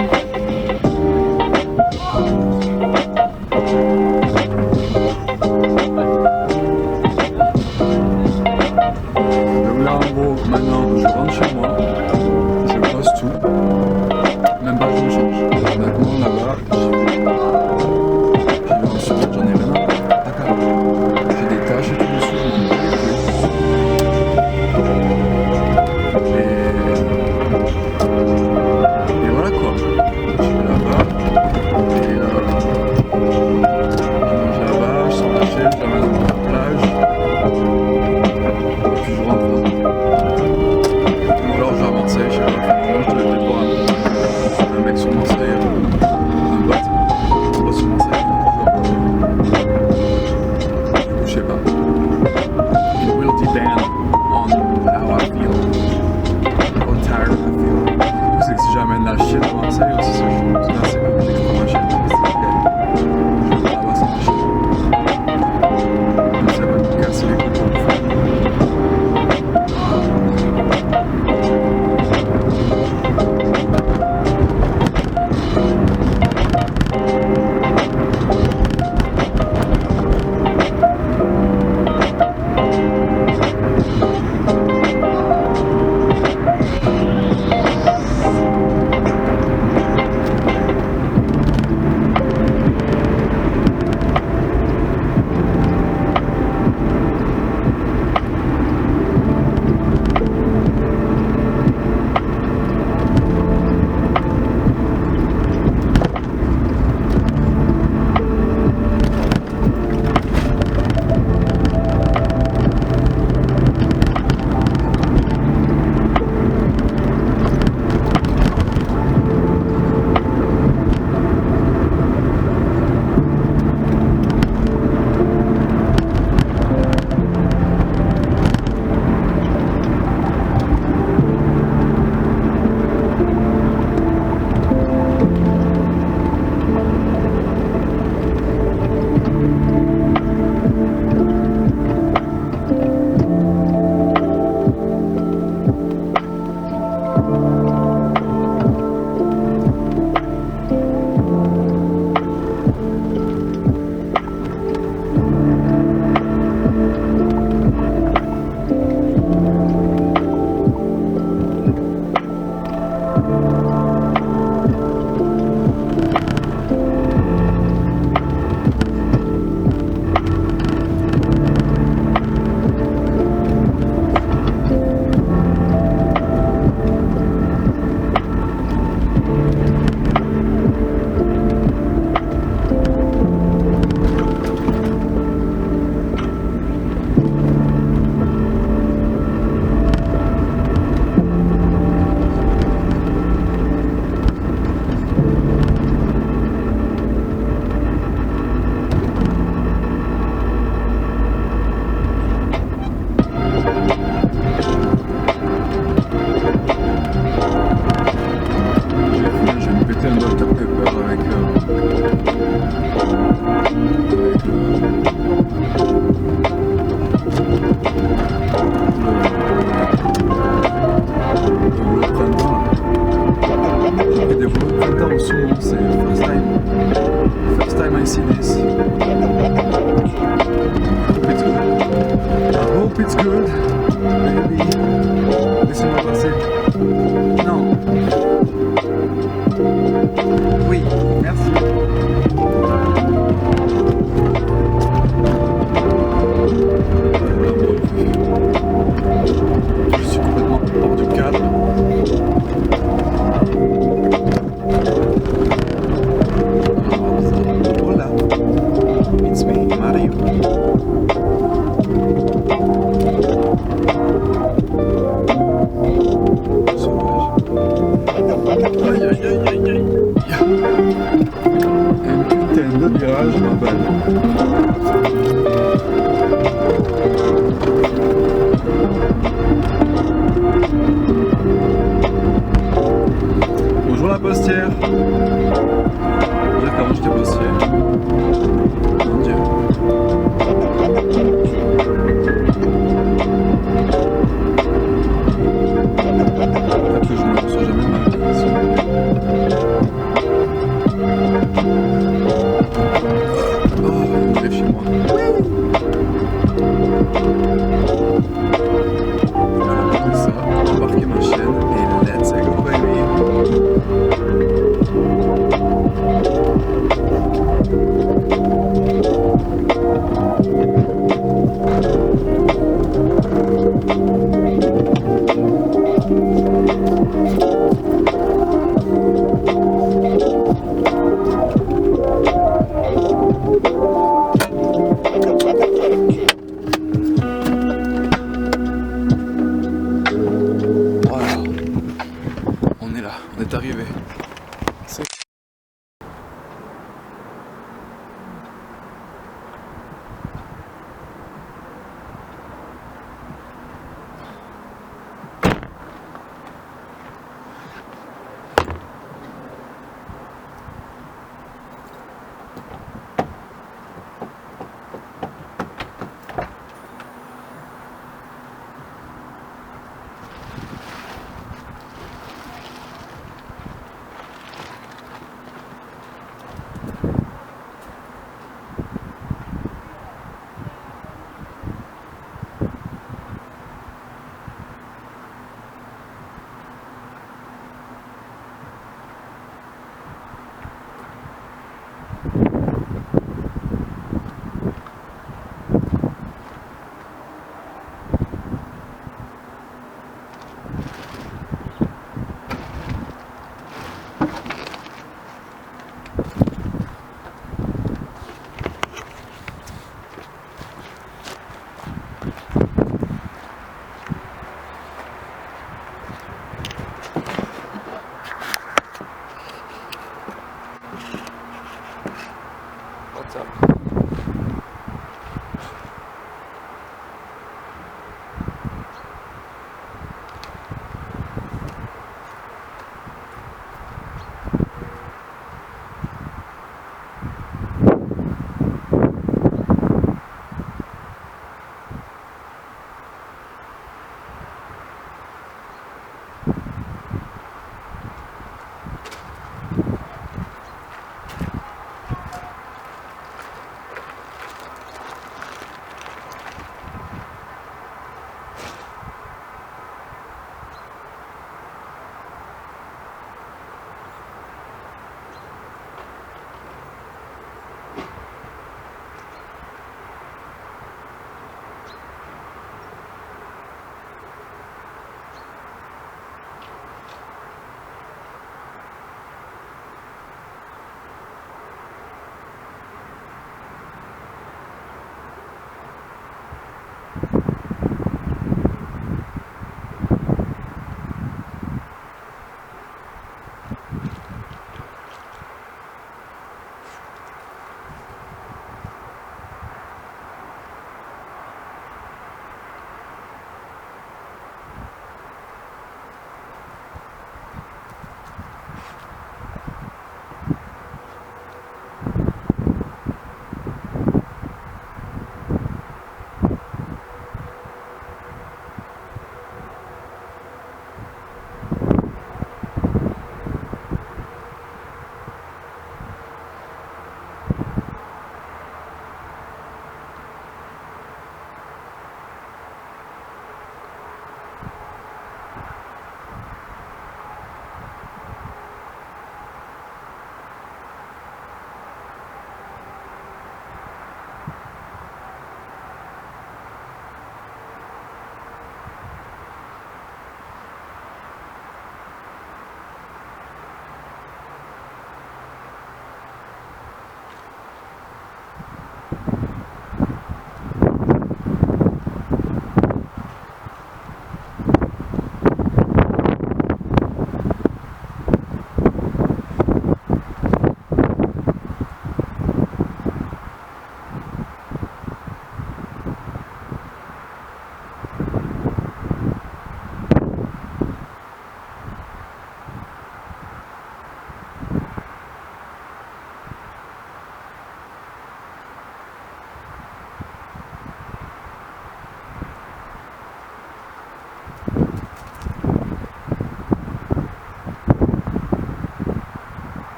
la postière. Dire qu'avant j'étais postier. Mon Dieu. Peut-être que je ne le reçois jamais de ma vie. Oh, il arrive chez moi. Je vais poser ça, embarquer ma chienne et let's go baby. Voilà, on est là, on est arrivé. C'est...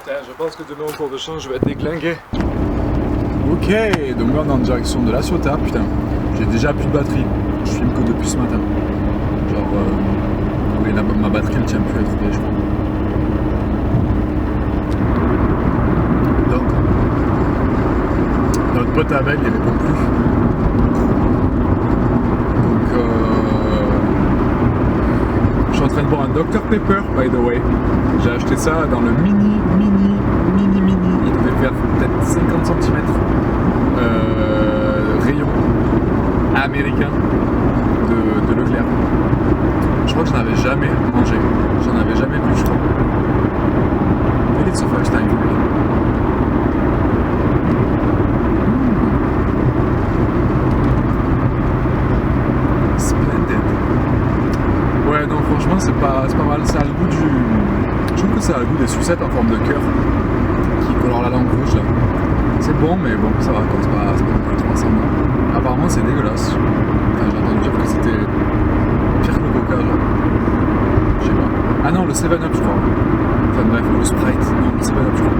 Putain, je pense que demain au cours de champ, je vais être déglingué. Ok, donc là on est en direction de La Ciotat, putain. J'ai déjà plus de batterie. Je filme que depuis ce matin. Genre, oui, ma batterie elle tient plus à trouver, je crois. Donc, notre pote Abel, il répond plus. Donc, je suis en train de boire un Dr Pepper, by the way. J'ai acheté ça dans le mini. Il devait faire peut-être 50 cm. Rayon américain de Leclerc. Je crois que j'en avais jamais mangé. J'en avais jamais bu, je crois. Maybe it's the first time for me. Splendid. Ouais, non, franchement, c'est pas mal. Ça a le goût du... Je trouve que ça a le goût des sucettes en forme de cœur qui colorent la langue rouge, là. C'est bon, mais bon, ça va, quoi. C'est pas non plus transcendant. Apparemment, c'est dégueulasse. Enfin, j'ai entendu dire que c'était pire que le coca, genre. Je sais pas. Ah non, le 7-Up, je crois. Enfin bref, le Sprite. Non, le 7-Up, je crois.